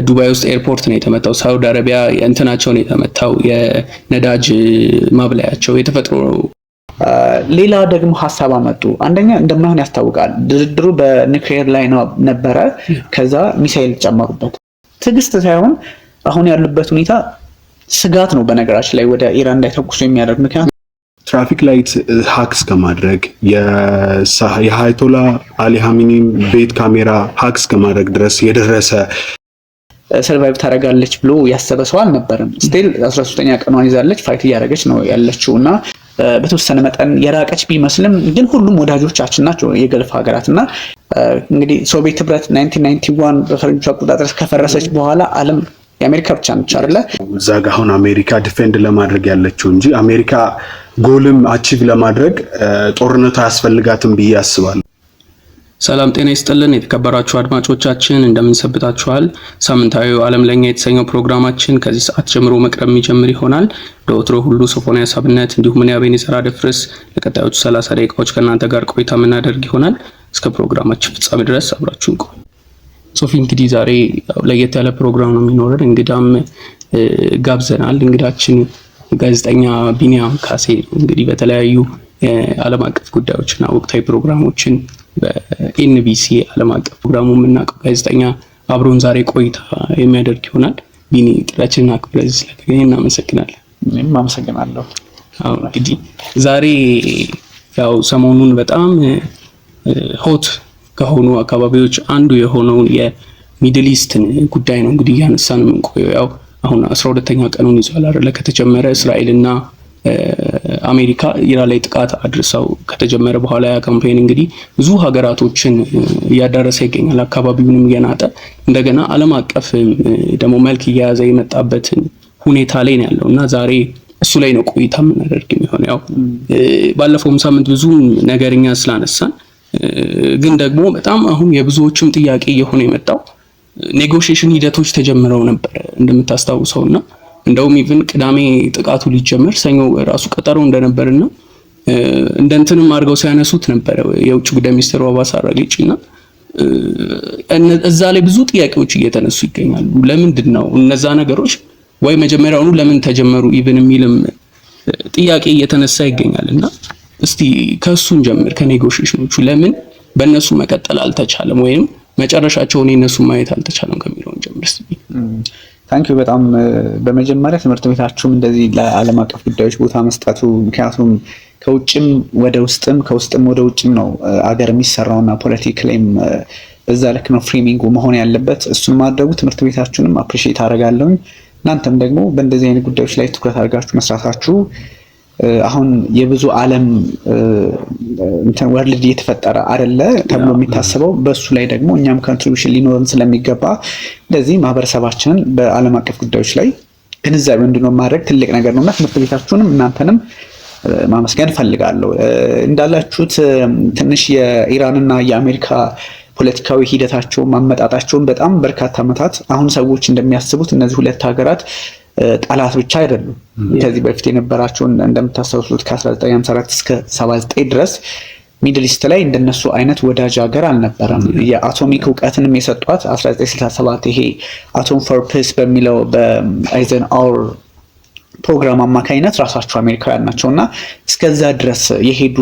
ዱባይ ውስጥ ኤርፖርት ነው የተመታው። ሳውዲ አረቢያ እንትናቸው ነው የተመታው፣ የነዳጅ ማብላያቸው የተፈጥሮ። ሌላ ደግሞ ሀሳብ አመጡ። አንደኛ እንደማይሆን ያስታውቃል። ድርድሩ በኒውክሌር ላይ ነበረ፣ ከዛ ሚሳኤል ጨመሩበት። ትዕግስት ሳይሆን አሁን ያሉበት ሁኔታ ስጋት ነው። በነገራችን ላይ ወደ ኢራን እንዳይተኩሱ የሚያደርግ ምክንያት ትራፊክ ላይት ሃክስ ከማድረግ የአያቶላ አሊ ሀሚኒን ቤት ካሜራ ሃክስ ከማድረግ ድረስ የደረሰ ሰርቫይቭ ታደርጋለች ብሎ ያሰበ ሰው አልነበረም። ስቲል 13ኛ ቀኗን ይዛለች፣ ፋይት እያደረገች ነው ያለችው እና በተወሰነ መጠን የራቀች ቢመስልም ግን ሁሉም ወዳጆቻችን ናቸው የገልፍ ሀገራት እና እንግዲህ ሶቪየት ህብረት 1991 በፈረንጆች አቆጣጠር ከፈረሰች በኋላ ዓለም የአሜሪካ ብቻ ነች አይደለ? እዛ ጋር አሁን አሜሪካ ዲፌንድ ለማድረግ ያለችው እንጂ አሜሪካ ጎልም አቺቭ ለማድረግ ጦርነቱ አያስፈልጋትም ብዬ አስባለሁ። ሰላም ጤና ይስጥልን የተከበራችሁ አድማጮቻችን እንደምን ሰንብታችኋል? ሳምንታዊው ዓለም ለኛ የተሰኘው ፕሮግራማችን ከዚህ ሰዓት ጀምሮ መቅረብ የሚጀምር ይሆናል። ለወትሮ ሁሉ ሶፎንያስ አብነት እንዲሁም እኔ አቤኔዘር አደፍርስ ለቀጣዮቹ 30 ደቂቃዎች ከእናንተ ጋር ቆይታ የምናደርግ ይሆናል። እስከ ፕሮግራማችን ፍጻሜ ድረስ አብራችሁን ቆዩ። ሶፊ እንግዲህ ዛሬ ለየት ያለ ፕሮግራም ነው የሚኖረን። እንግዳም ጋብዘናል። እንግዳችን ጋዜጠኛ ቢኒያም ካሴ እንግዲህ በተለያዩ የዓለም አቀፍ ጉዳዮችና ወቅታዊ ፕሮግራሞችን በኤንቢሲ ዓለም አቀፍ ፕሮግራሙ የምናውቀው ጋዜጠኛ አብሮን ዛሬ ቆይታ የሚያደርግ ይሆናል። ቢኒ ጥሪያችንን አክብረህ ስለተገኘ እናመሰግናለን። እኔም አመሰግናለሁ። አዎ እንግዲህ ዛሬ ያው ሰሞኑን በጣም ሆት ከሆኑ አካባቢዎች አንዱ የሆነውን የሚድል ኢስትን ጉዳይ ነው እንግዲህ ያነሳን የምንቆየው። ያው አሁን 12ኛ ቀኑን ይዟል አይደለ? ከተጀመረ እስራኤልና አሜሪካ ኢራን ላይ ጥቃት አድርሰው ከተጀመረ በኋላ ያ ካምፔን እንግዲህ ብዙ ሀገራቶችን እያዳረሰ ይገኛል። አካባቢውንም እየናጠ እንደገና ዓለም አቀፍ ደግሞ መልክ እየያዘ የመጣበትን ሁኔታ ላይ ነው ያለው እና ዛሬ እሱ ላይ ነው ቆይታ የምናደርግ የሚሆነው። ያው ባለፈውም ሳምንት ብዙ ነገርኛ ስላነሳን ግን ደግሞ በጣም አሁን የብዙዎችም ጥያቄ እየሆነ የመጣው ኔጎሺዬሽን ሂደቶች ተጀምረው ነበር እንደምታስታውሰውና እንደውም ኢቭን ቅዳሜ ጥቃቱ ሊጀመር ሰኞ ራሱ ቀጠሮ እንደነበርና እንደንተንም አድርገው ሲያነሱት ነበር የውጭ ጉዳይ ሚኒስትሩ አባስ አራግቺና እዛ ላይ ብዙ ጥያቄዎች እየተነሱ ይገኛሉ። ለምንድን ነው እነዛ ነገሮች ወይ መጀመሪያውኑ ለምን ተጀመሩ ኢቭን የሚልም ጥያቄ እየተነሳ ይገኛልና እስቲ ከሱን ጀምር። ከኔጎሺዬሽኖቹ ለምን በእነሱ መቀጠል አልተቻለም ወይም መጨረሻቸውን እነሱ ማየት አልተቻለም ከሚለው ጀምር እስቲ። ታንኪዩ በጣም በመጀመሪያ ትምህርት ቤታችሁም እንደዚህ ለዓለም አቀፍ ጉዳዮች ቦታ መስጠቱ፣ ምክንያቱም ከውጭም ወደ ውስጥም ከውስጥም ወደ ውጭም ነው አገር የሚሰራውና ፖለቲካሊም በዛ ልክ ነው ፍሬሚንጉ መሆን ያለበት። እሱን ማድረጉ ትምህርት ቤታችሁንም አፕሪሺየት አደርጋለሁኝ። እናንተም ደግሞ በእንደዚህ አይነት ጉዳዮች ላይ ትኩረት አድርጋችሁ መስራታችሁ አሁን የብዙ ዓለም ወርልድ እየተፈጠረ አይደለ ተብሎ የሚታሰበው በሱ ላይ ደግሞ እኛም ኮንትሪቢዩሽን ሊኖረን ስለሚገባ እንደዚህ ማህበረሰባችንን በዓለም አቀፍ ጉዳዮች ላይ ግንዛቤ እንዲኖር ማድረግ ትልቅ ነገር ነውና ትምህርት ቤታችሁንም እናንተንም ማመስገን ፈልጋለሁ። እንዳላችሁት ትንሽ የኢራንና የአሜሪካ ፖለቲካዊ ሂደታቸው ማመጣጣቸውን በጣም በርካታ ዓመታት አሁን ሰዎች እንደሚያስቡት እነዚህ ሁለት ሀገራት ጠላት ብቻ አይደሉም። ከዚህ በፊት የነበራቸውን እንደምታስታውሱት ከ1954 እስከ 79 ድረስ ሚድል ኢስት ላይ እንደነሱ አይነት ወዳጅ ሀገር አልነበረም። የአቶሚክ እውቀትንም የሰጧት 1967 ይሄ አቶም ፎር ፒስ በሚለው በአይዘንሃወር ፕሮግራም አማካኝነት ራሳቸው አሜሪካውያን ናቸውና እስከዛ ድረስ የሄዱ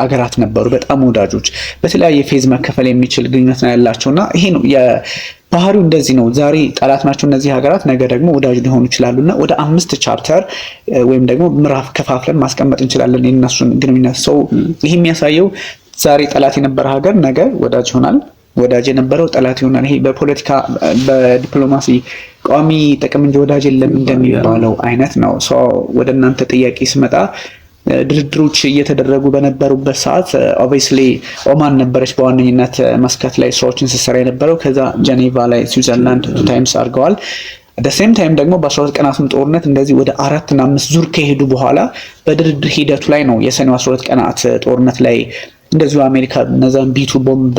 አገራት ነበሩ። በጣም ወዳጆች፣ በተለያየ ፌዝ መከፈል የሚችል ግንኙነት ነው ያላቸውና ይሄ ነው ባህሪው። እንደዚህ ነው። ዛሬ ጠላት ናቸው እነዚህ ሀገራት፣ ነገ ደግሞ ወዳጅ ሊሆኑ ይችላሉና ወደ 5 ቻፕተር ወይም ደግሞ ምዕራፍ ከፋፍለን ማስቀመጥ እንችላለን የነሱን ግንኙነት። ሰው ይሄ የሚያሳየው ዛሬ ጠላት የነበረ ሀገር ነገ ወዳጅ ይሆናል፣ ወዳጅ የነበረው ጠላት ይሆናል። ይሄ በፖለቲካ በዲፕሎማሲ ቋሚ ጥቅም እንጂ ወዳጅ የለም እንደሚባለው አይነት ነው። ወደ እናንተ ጥያቄ ስመጣ ድርድሮች እየተደረጉ በነበሩበት ሰዓት ኦብቪየስሊ ኦማን ነበረች በዋነኝነት መስከት ላይ ስራዎችን ስትሰራ የነበረው። ከዛ ጀኔቫ ላይ ስዊዘርላንድ 2 ታይምስ አድርገዋል። ደሴም ታይም ደግሞ በ12 ቀናቱም ጦርነት እንደዚህ ወደ 4 እና 5 ዙር ከሄዱ በኋላ በድርድር ሂደቱ ላይ ነው የሰኔው 12 ቀናት ጦርነት ላይ እንደዚሁ አሜሪካ እነዛን ቢቱ ቦምብ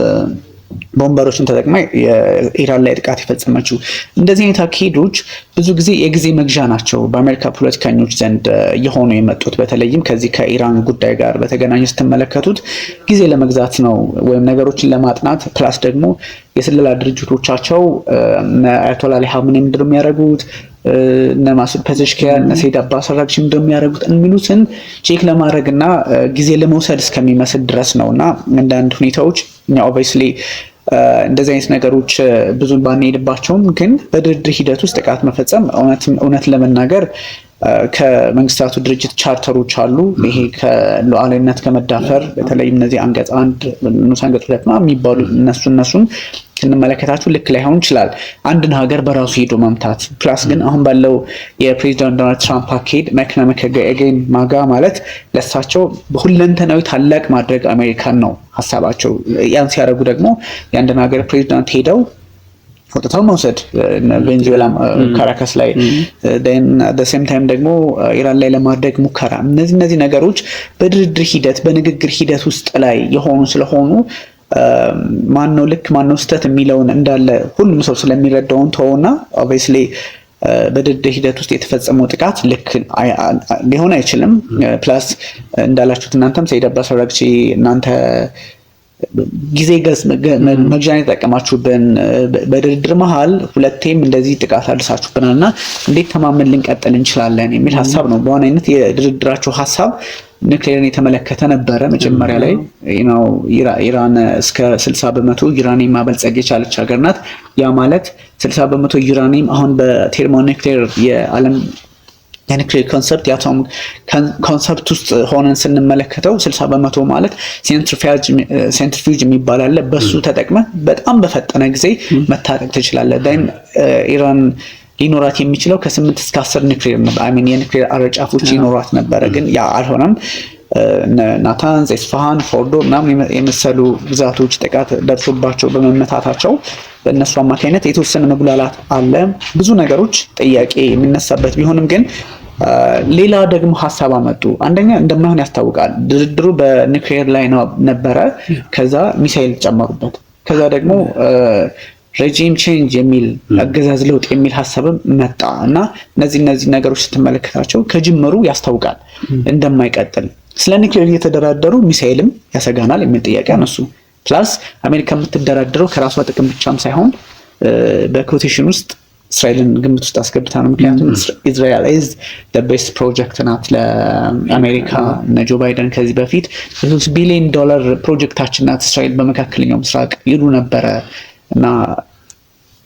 ቦምበሮችን ተጠቅማ የኢራን ላይ ጥቃት የፈጸመችው። እንደዚህ አይነት አካሄዶች ብዙ ጊዜ የጊዜ መግዣ ናቸው በአሜሪካ ፖለቲከኞች ዘንድ የሆኑ የመጡት። በተለይም ከዚህ ከኢራን ጉዳይ ጋር በተገናኘ ስትመለከቱት ጊዜ ለመግዛት ነው ወይም ነገሮችን ለማጥናት ፕላስ ደግሞ የስለላ ድርጅቶቻቸው አያቶላ አሊ ኻሜኒ ምንድን ነው የሚያደርጉት እነ ማሱድ ፔዜሽኪያን እነ ሰይድ አባስ አራግቺ ምንድን ነው የሚያደርጉት የሚሉትን ቼክ ለማድረግ እና ጊዜ ለመውሰድ እስከሚመስል ድረስ ነው። እና አንዳንድ ሁኔታዎች እኛ ኦብቪየስሊ እንደዚህ አይነት ነገሮች ብዙ ባንሄድባቸውም ግን በድርድር ሂደት ውስጥ ጥቃት መፈጸም እውነት ለመናገር ከመንግስታቱ ድርጅት ቻርተሮች አሉ። ይሄ ከሉዓላዊነት ከመዳፈር በተለይም እነዚህ አንቀጽ 1 ንዑስ አንቀጽ 2 የሚባሉ እነሱን ስንመለከታችሁ ልክ ላይሆን ይችላል አንድን ሀገር በራሱ ሄዶ መምታት። ፕላስ ግን አሁን ባለው የፕሬዚዳንት ዶናልድ ትራምፕ አካሄድ መኪና መከገን ማጋ ማለት ለሳቸው ሁለንተናዊ ታላቅ ማድረግ አሜሪካን ነው ሀሳባቸው። ያን ሲያደርጉ ደግሞ የአንድን ሀገር ፕሬዚዳንት ሄደው ወጥተው መውሰድ ቬንዙዌላ ካራካስ ላይ ሴም ታይም ደግሞ ኢራን ላይ ለማድረግ ሙከራ፣ እነዚህ ነገሮች በድርድር ሂደት በንግግር ሂደት ውስጥ ላይ የሆኑ ስለሆኑ ማነው ልክ ማነው ስህተት የሚለውን እንዳለ ሁሉም ሰው ስለሚረዳውን ተውና ኦብቪየስሊ በድርድር ሂደት ውስጥ የተፈጸመው ጥቃት ልክ ሊሆን አይችልም። ፕላስ እንዳላችሁት እናንተም ሰይድ አባስ አራግቺ እናንተ ጊዜ መግዣን የተጠቀማችሁብን በድርድር መሀል ሁለቴም እንደዚህ ጥቃት አድርሳችሁብናል እና እንዴት ተማመን ልንቀጥል እንችላለን የሚል ሀሳብ ነው። በዋናነት የድርድራቸው ሀሳብ ኒውክሌርን የተመለከተ ነበረ። መጀመሪያ ላይ ኢራን እስከ 60% ዩራኒየም ማበልጸግ የቻለች ሀገር ናት። ያ ማለት 60% ዩራኒየም አሁን በቴርሞኒውክሌር የዓለም የኒውክሌር ኮንሰፕት የአቶም ኮንሰፕት ውስጥ ሆነን ስንመለከተው 60% ማለት ሴንትሪፊውጅ የሚባል አለ። በሱ ተጠቅመ በጣም በፈጠነ ጊዜ መታጠቅ ትችላለህ። ዳይም ኢራን ሊኖራት የሚችለው ከ8 እስከ 10 ኒውክሌር የኒውክሌር አረጫፎች ይኖራት ነበረ። ግን ያ አልሆነም። ናታንዝ፣ ኤስፋሃን፣ ፎርዶ ምናምን የመሰሉ ግዛቶች ጥቃት ደርሶባቸው በመመታታቸው በእነሱ አማካኝነት የተወሰነ መጉላላት አለ። ብዙ ነገሮች ጥያቄ የሚነሳበት ቢሆንም ግን ሌላ ደግሞ ሀሳብ አመጡ። አንደኛ እንደማይሆን ያስታውቃል። ድርድሩ በኒውክሌር ላይ ነበረ። ከዛ ሚሳኤል ጨመሩበት። ከዛ ደግሞ ሬጂም ቼንጅ የሚል አገዛዝ ለውጥ የሚል ሀሳብም መጣ እና እነዚህ ነገሮች ስትመለከታቸው ከጅምሩ ያስታውቃል እንደማይቀጥል። ስለ ኒውክሌር እየተደራደሩ ሚሳኤልም ያሰጋናል የሚል ጥያቄ አነሱ። ፕላስ አሜሪካ የምትደራደረው ከራሷ ጥቅም ብቻም ሳይሆን በኮቴሽን ውስጥ እስራኤልን ግምት ውስጥ አስገብታ ነው። ምክንያቱም ኢዝራኤል ኢዝ ዘ ቤስት ፕሮጀክት ናት ለአሜሪካ። እነ ጆ ባይደን ከዚህ በፊት $3 ቢሊዮን ፕሮጀክታችን ናት እስራኤል በመካከለኛው ምስራቅ ይሉ ነበረ እና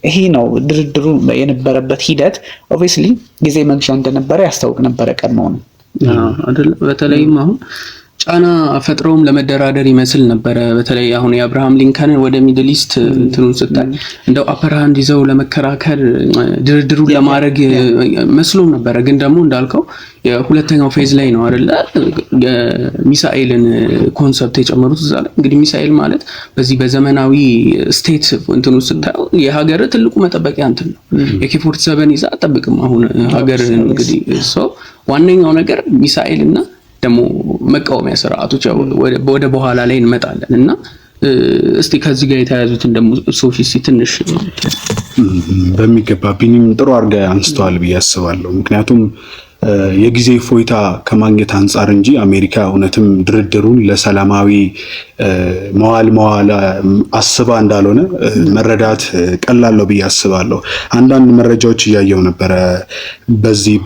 ይሄ ነው ድርድሩ የነበረበት ሂደት። ኦብቪየስሊ ጊዜ መግዣ እንደነበረ ያስታውቅ ነበረ ቀድሞው ነው አይደል? በተለይም አሁን ጫና ፈጥረውም ለመደራደር ይመስል ነበረ። በተለይ አሁን የአብርሃም ሊንከንን ወደ ሚድል ኢስት እንትኑን ስታይ እንደው አፐር ሃንድ ይዘው ለመከራከር ድርድሩ ለማድረግ መስሎ ነበረ። ግን ደግሞ እንዳልከው የሁለተኛው ፌዝ ላይ ነው አይደለ የሚሳኤልን ኮንሰፕት የጨመሩት እዛ ላይ። እንግዲህ ሚሳኤል ማለት በዚህ በዘመናዊ ስቴት እንትኑ ስታየው የሀገር ትልቁ መጠበቂያ እንትን ነው። AK-47 ይዛ አጠብቅም አሁን ሀገር እንግዲህ ዋነኛው ነገር ሚሳኤል እና ደግሞ መቃወሚያ ስርዓቶች ወደ በኋላ ላይ እንመጣለን እና እስቲ ከዚህ ጋር የተያያዙትን ደግሞ ሶፊሲ ትንሽ በሚገባ ቢኒም ጥሩ አድርጋ አንስተዋል ብዬ አስባለሁ። ምክንያቱም የጊዜ ፎይታ ከማግኘት አንጻር እንጂ አሜሪካ እውነትም ድርድሩን ለሰላማዊ መዋል አስባ እንዳልሆነ መረዳት ቀላል ነው ብዬ አስባለሁ። አንዳንድ መረጃዎች እያየው ነበረ። በዚህ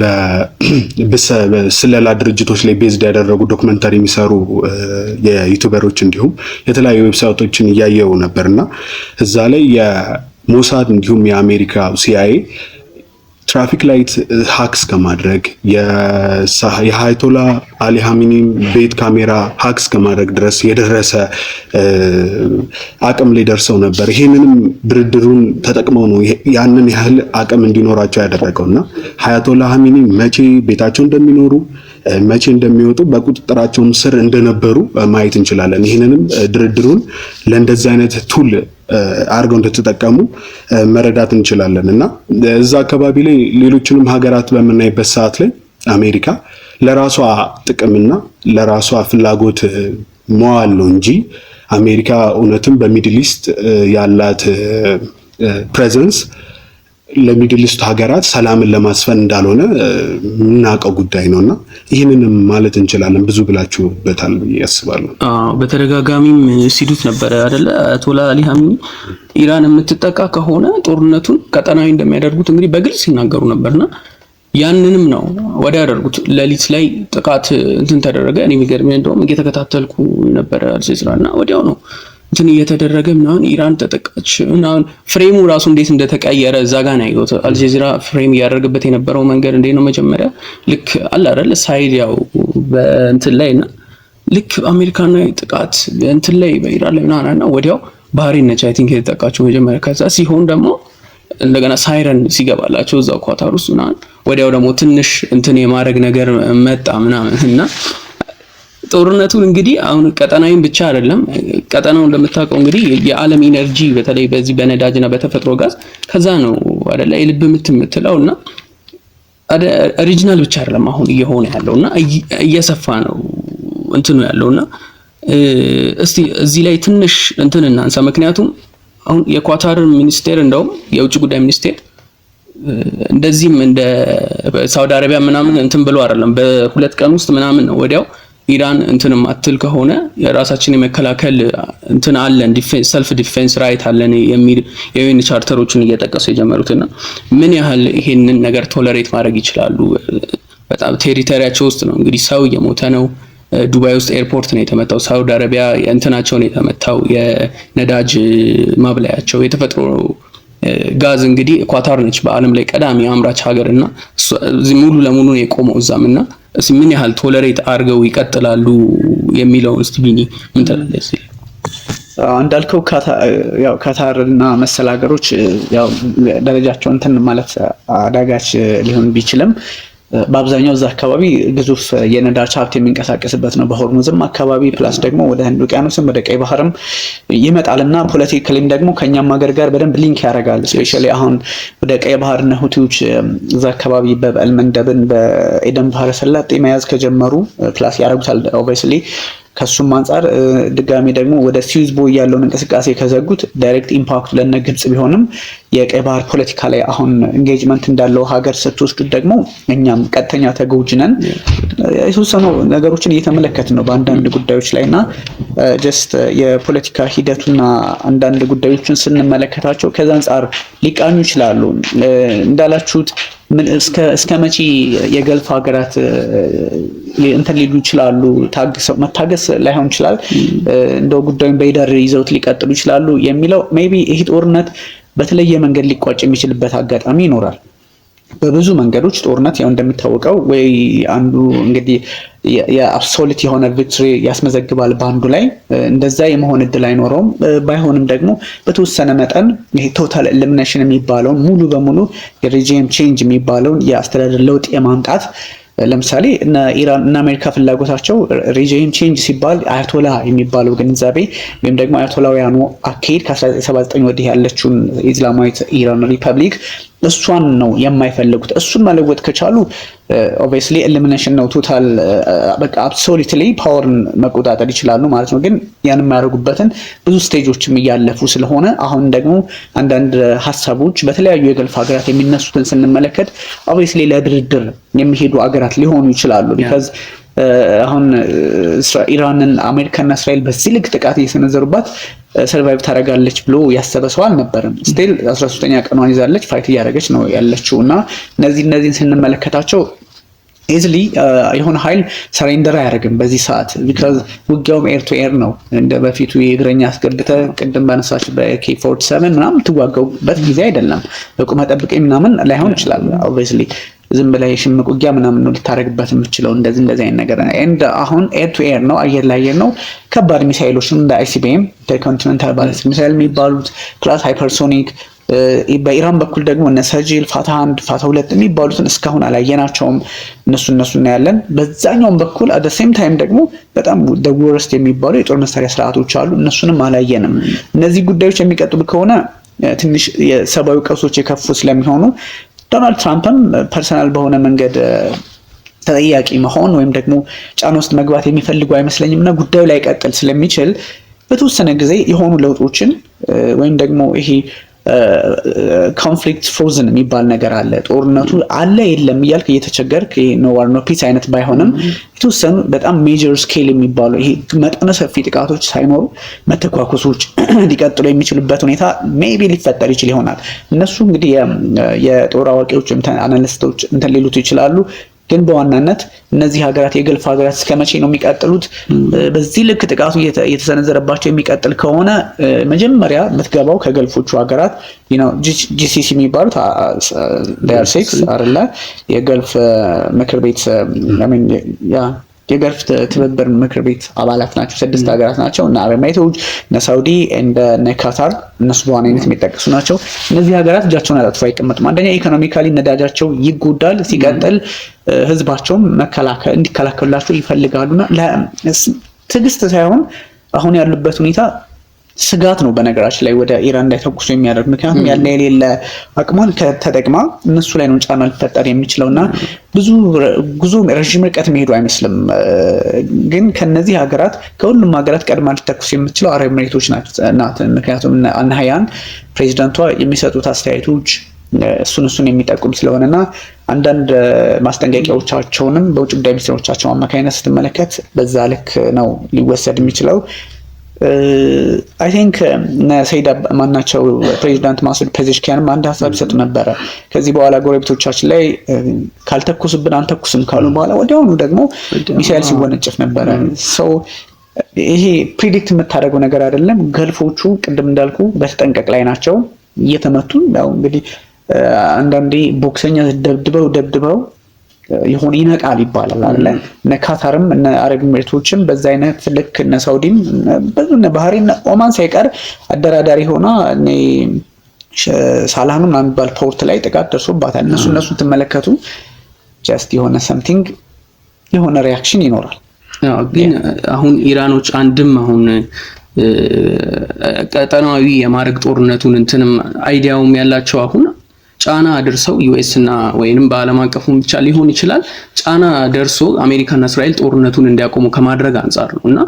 በስለላ ድርጅቶች ላይ ቤዝድ ያደረጉ ዶክመንታሪ የሚሰሩ የዩቲዩበሮች እንዲሁም የተለያዩ ዌብሳይቶችን እያየው ነበርና እዛ ላይ የሞሳድ እንዲሁም የአሜሪካ CIA ትራፊክ ላይት ሃክስ ከማድረግ የአያቶላ አሊ ኻሜኒ ቤት ካሜራ ሃክስ ከማድረግ ድረስ የደረሰ አቅም ላይ ደርሰው ነበር። ይሄንንም ድርድሩን ተጠቅመው ነው ያንን ያህል አቅም እንዲኖራቸው ያደረገውና አያቶላ ኻሜኒ መቼ ቤታቸው እንደሚኖሩ መቼ እንደሚወጡ በቁጥጥራቸው ስር እንደነበሩ ማየት እንችላለን። ይሄንንም ድርድሩን ለእንደዚህ አይነት ቱል አርገው እንደተጠቀሙ መረዳት እንችላለን እና እዛ አካባቢ ላይ ሌሎችንም ሀገራት በመናይበት ሰዓት ላይ አሜሪካ ለራሷ ጥቅምና ለራሷ ፍላጎት መዋል ነው እንጂ አሜሪካ እውነትም በሚድል ኢስት ያላት ፕሬዘንስ ለሚድል ኢስት ሀገራት ሰላምን ለማስፈን እንዳልሆነ የምናውቀው ጉዳይ ነውና ይህንንም ማለት እንችላለን። ብዙ ብላችሁበታል ብዬ አስባለሁ። በተደጋጋሚም ሲሉት ነበረ አይደለ አያቶላ አሊ ሀሚኒ ኢራን የምትጠቃ ከሆነ ጦርነቱን ቀጠናዊ እንደሚያደርጉት እንግዲህ በግልጽ ሲናገሩ ነበርና ያንንም ነው ወዲያ ያደርጉት። ሌሊት ላይ ጥቃት እንትን ተደረገ። እኔ የሚገርመኝ እንደውም እየተከታተልኩ ነበረ አልጀዚራና ወዲያው ነው እንትን እየተደረገ ምናምን ኢራን ተጠቃች ምናምን። ፍሬሙ ራሱ እንዴት እንደተቀየረ እዛ ጋር ነው ያየሁት። አልጀዚራ ፍሬም እያደረገበት የነበረው መንገድ እንዴት ነው መጀመሪያ ልክ አለ አይደል ሳይድ ያው በእንትን ላይና ልክ አሜሪካና ጥቃት እንትን ላይ በኢራን ላይ ምናምንና ወዲያው ባህሬን ነች አይ ቲንክ የተጠቃቸው መጀመሪያ። ከዛ ሲሆን ደግሞ እንደገና ሳይረን ሲገባላቸው እዛው ኳታር ውስጥ ምናምን ወዲያው ደግሞ ትንሽ እንትን የማድረግ ነገር መጣ ምናምን እና ጦርነቱን እንግዲህ አሁን ቀጠናዊን ብቻ አይደለም። ቀጠናው እንደምታውቀው እንግዲህ የዓለም ኢነርጂ በተለይ በዚህ በነዳጅና በተፈጥሮ ጋዝ ከዛ ነው አይደለ የልብ ምት የምትለውና ሪጂናል ብቻ አይደለም አሁን እየሆነ ያለውና እየሰፋ ነው እንትኑ ያለውና እስቲ እዚህ ላይ ትንሽ እንትን እናንሳ። ምክንያቱም አሁን የኳታር ሚኒስቴር እንደውም የውጭ ጉዳይ ሚኒስቴር እንደዚህም እንደ ሳውዲ አረቢያ ምናምን እንትን ብሎ አይደለም በሁለት ቀን ውስጥ ምናምን ነው ወዲያው ኢራን እንትንም አትል ከሆነ የራሳችን የመከላከል እንትን አለን ዲፌንስ ሰልፍ ዲፌንስ ራይት አለን የሚል የዩኤን ቻርተሮችን እየጠቀሱ የጀመሩትና ምን ያህል ይሄንን ነገር ቶለሬት ማድረግ ይችላሉ? በጣም ቴሪቶሪያቸው ውስጥ ነው እንግዲህ ሰው እየሞተ ነው። ዱባይ ውስጥ ኤርፖርት ነው የተመታው። ሳውዲ አረቢያ እንትናቸው ነው የተመታው የነዳጅ ማብላያቸው። የተፈጥሮ ጋዝ እንግዲህ ኳታር ነች በዓለም ላይ ቀዳሚ አምራች ሀገርና ሙሉ ለሙሉ ነው የቆመው እዛምና ምን ያህል ቶለሬት አድርገው ይቀጥላሉ የሚለውን እስቲ ቢኒ ምን ትላለህ? እንዳልከው ካታር እና መሰል ሀገሮች ያው ደረጃቸው እንትን ማለት አዳጋች ሊሆን ቢችልም በአብዛኛው እዛ አካባቢ ግዙፍ የነዳጅ ሀብት የሚንቀሳቀስበት ነው። በሆርሙዝም አካባቢ ፕላስ ደግሞ ወደ ህንድ ውቅያኖስም ወደ ቀይ ባህርም ይመጣልና ፖለቲካሊም ደግሞ ከኛም ሀገር ጋር በደንብ ሊንክ ያደርጋል። ስፔሻሊ አሁን ወደ ቀይ ባህርና ሁቲዎች እዛ አካባቢ በበል መንደብን በኤደን ባህረ ሰላጤ መያዝ ከጀመሩ ፕላስ ያደርጉታል ኦብቪየስሊ። ከሱም አንፃር ድጋሚ ደግሞ ወደ ስዊዝ ቦይ ያለውን እንቅስቃሴ ከዘጉት ዳይሬክት ኢምፓክቱ ለነ ግብጽ ቢሆንም የቀይ ባህር ፖለቲካ ላይ አሁን ኢንጌጅመንት እንዳለው ሀገር ስትወስዱት ደግሞ እኛም ቀጥተኛ ተጎጂ ነን። የተወሰኑ ነገሮችን እየተመለከትን ነው በአንዳንድ ጉዳዮች ላይና ጀስት የፖለቲካ ሂደቱና አንዳንድ ጉዳዮችን ስንመለከታቸው ከዛ አንፃር ሊቃኙ ይችላሉ። እንዳላችሁት ምን እስከ መቼ የገልፍ ሀገራት እንትን ሊሉ ይችላሉ? መታገስ ላይሆን ይችላል። እንደው ጉዳዩን በይደር ይዘውት ሊቀጥሉ ይችላሉ የሚለው ሜቢ ይሄ ጦርነት በተለየ መንገድ ሊቋጭ የሚችልበት አጋጣሚ ይኖራል። በብዙ መንገዶች ጦርነት ያው እንደሚታወቀው ወይ አንዱ እንግዲህ የአብሶሉት የሆነ ቪክቶሪ ያስመዘግባል በአንዱ ላይ እንደዛ የመሆን እድል አይኖረውም። ባይሆንም ደግሞ በተወሰነ መጠን ይሄ ቶታል ኤሊሚኔሽን የሚባለውን ሙሉ በሙሉ የሬጂም ቼንጅ የሚባለውን የአስተዳደር ለውጥ የማምጣት ለምሳሌ እና ኢራን እና አሜሪካ ፍላጎታቸው ሬጂም ቼንጅ ሲባል አያቶላ የሚባለው ግንዛቤ ወይም ደግሞ አያቶላውያኑ አካሄድ ከ1979 ወዲህ ያለችውን ኢስላማዊት ኢራን ሪፐብሊክ እሷን ነው የማይፈልጉት። እሱን መለወጥ ከቻሉ ኦብቪየስሊ ኤሊሚኔሽን ነው ቶታል በቃ አብሶሉትሊ ፓወርን መቆጣጠር ይችላሉ ማለት ነው። ግን ያን የማያደርጉበትን ብዙ ስቴጆችም እያለፉ ስለሆነ አሁን ደግሞ አንዳንድ ሀሳቦች በተለያዩ የገልፍ ሀገራት የሚነሱትን ስንመለከት ኦብቪየስሊ ለድርድር የሚሄዱ ሀገራት ሊሆኑ ይችላሉ። ቢካዝ አሁን ኢራንን አሜሪካና እስራኤል በዚህ ልክ ጥቃት እየሰነዘሩባት ሰርቫይቭ ታደርጋለች ብሎ ያሰበ ሰው አልነበረም። ስቲል 13ኛ ቀኗን ይዛለች፣ ፋይት እያደረገች ነው ያለችው እና እነዚህን ስንመለከታቸው ኢዝሊ የሆነ ኃይል ሰሬንደር አያደርግም በዚህ ሰዓት። ቢካዝ ውጊያውም ኤር ቱ ኤር ነው። እንደ በፊቱ የእግረኛ አስገብተ ቅድም ባነሳች በኬ47 ምናምን ትዋገውበት ጊዜ አይደለም። በቁመ ጠብቀኝ ምናምን ላይሆን ይችላል ኦብቪየስሊ ዝም ብላ የሽምቅ ውጊያ ምናምን ነው ልታደርግበት የምችለው እንደዚህ አይነት ነገር ኤንድ አሁን ኤር ቱ ኤር ነው፣ አየር ለአየር ነው። ከባድ ሚሳይሎችን እንደ አይሲቢኤም ኢንተርኮንቲኔንታል ባሊስቲክ ሚሳይል የሚባሉት ፕላስ ሃይፐርሶኒክ በኢራን በኩል ደግሞ እነ ሰርጂል ፋታ 1 ፋታ 2 የሚባሉትን እስካሁን አላየናቸውም። እነሱ እናያለን። በዛኛውም በኩል አት ሴም ታይም ደግሞ በጣም ደወረስት የሚባሉ የጦር መሳሪያ ስርዓቶች አሉ። እነሱንም አላየንም። እነዚህ ጉዳዮች የሚቀጥሉ ከሆነ ትንሽ የሰብአዊ ቀውሶች የከፉ ስለሚሆኑ ዶናልድ ትራምፕም ፐርሰናል በሆነ መንገድ ተጠያቂ መሆን ወይም ደግሞ ጫና ውስጥ መግባት የሚፈልጉ አይመስለኝም እና ጉዳዩ ላይ ቀጥል ስለሚችል በተወሰነ ጊዜ የሆኑ ለውጦችን ወይም ደግሞ ይሄ ኮንፍሊክት ፍሮዝን የሚባል ነገር አለ። ጦርነቱ አለ የለም እያልክ እየተቸገርክ ኖ ዋር ኖ ፒስ አይነት ባይሆንም የተወሰኑ በጣም ሜጀር ስኬል የሚባሉ ይሄ መጠነ ሰፊ ጥቃቶች ሳይኖሩ መተኳኮሶች ሊቀጥሉ የሚችሉበት ሁኔታ ሜቢ ሊፈጠር ይችል ይሆናል። እነሱ እንግዲህ የጦር አዋቂዎች አናሊስቶች እንትን ሊሉት ይችላሉ። ግን በዋናነት እነዚህ ሀገራት የገልፍ ሀገራት እስከመቼ ነው የሚቀጥሉት? በዚህ ልክ ጥቃቱ እየተሰነዘረባቸው የሚቀጥል ከሆነ መጀመሪያ የምትገባው ከገልፎቹ ሀገራት ጂሲሲ የሚባሉት ዳር ሴክስ አይደለ? የገልፍ ምክር ቤት የገልፍ ትብብር ምክር ቤት አባላት ናቸው። 6 ሀገራት ናቸው እና አረማይቶች እና ሳውዲ እና ካታር እነሱ በዋናነት የሚጠቀሱ ናቸው። እነዚህ ሀገራት እጃቸውን አጣጥፈው አይቀመጡም። አንደኛ ኢኮኖሚካሊ ነዳጃቸው ይጎዳል። ሲቀጥል ህዝባቸውም እንዲከላከሉላቸው ይፈልጋሉና ትዕግስት ሳይሆን አሁን ያሉበት ሁኔታ ስጋት ነው። በነገራችን ላይ ወደ ኢራን እንዳይተኩሱ የሚያደርግ ምክንያቱም ያለ የሌለ አቅሟን ተጠቅማ እነሱ ላይ ነው ጫና ሊፈጠር የሚችለውና ብዙ ረዥም ርቀት መሄዱ አይመስልም። ግን ከነዚህ ሀገራት ከሁሉም ሀገራት ቀድማ ሊተኩስ የምትችለው አረብ ኤሚሬቶች ናት። ምክንያቱም አናህያን ፕሬዚዳንቷ የሚሰጡት አስተያየቶች እሱን የሚጠቁም ስለሆነና አንዳንድ ማስጠንቀቂያዎቻቸውንም በውጭ ጉዳይ ሚኒስትሮቻቸው አማካኝነት ስትመለከት በዛ ልክ ነው ሊወሰድ የሚችለው። አይ ቲንክ ሰይድ ማናቸው ፕሬዚዳንት ማሱድ ፔዜሽኪያንም አንድ ሀሳብ ይሰጡ ነበረ። ከዚህ በኋላ ጎረቤቶቻችን ላይ ካልተኩስብን አንተኩስም ካሉ በኋላ ወዲያውኑ ደግሞ ሚሳኤል ሲወነጨፍ ነበረ። ሰው ይሄ ፕሪዲክት የምታደርገው ነገር አይደለም። ገልፎቹ ቅድም እንዳልኩ በተጠንቀቅ ላይ ናቸው እየተመቱ። ያው እንግዲህ አንዳንዴ ቦክሰኛ ደብድበው የሆነ ይነቃል ይባላል አይደለ? እነ ካታርም እነ አረብ ኤሚሬቶችም በዛ አይነት ልክ እነ ሳውዲም ብዙ እነ ባህሬን ኦማን ሳይቀር አደራዳሪ ሆና ሳላኑ ምናምን የሚባል ፖርት ላይ ጥቃት ደርሶባታል። እነሱ ትመለከቱ ጀስት የሆነ ሰምቲንግ የሆነ ሪያክሽን ይኖራል። ግን አሁን ኢራኖች አንድም አሁን ቀጠናዊ የማድረግ ጦርነቱን እንትንም አይዲያውም ያላቸው አሁን ጫና ደርሰው ዩኤስ እና ወይንም በዓለም አቀፉም ብቻ ሊሆን ይችላል ጫና ደርሶ አሜሪካና እስራኤል ጦርነቱን እንዲያቆሙ ከማድረግ አንፃር ነው። እና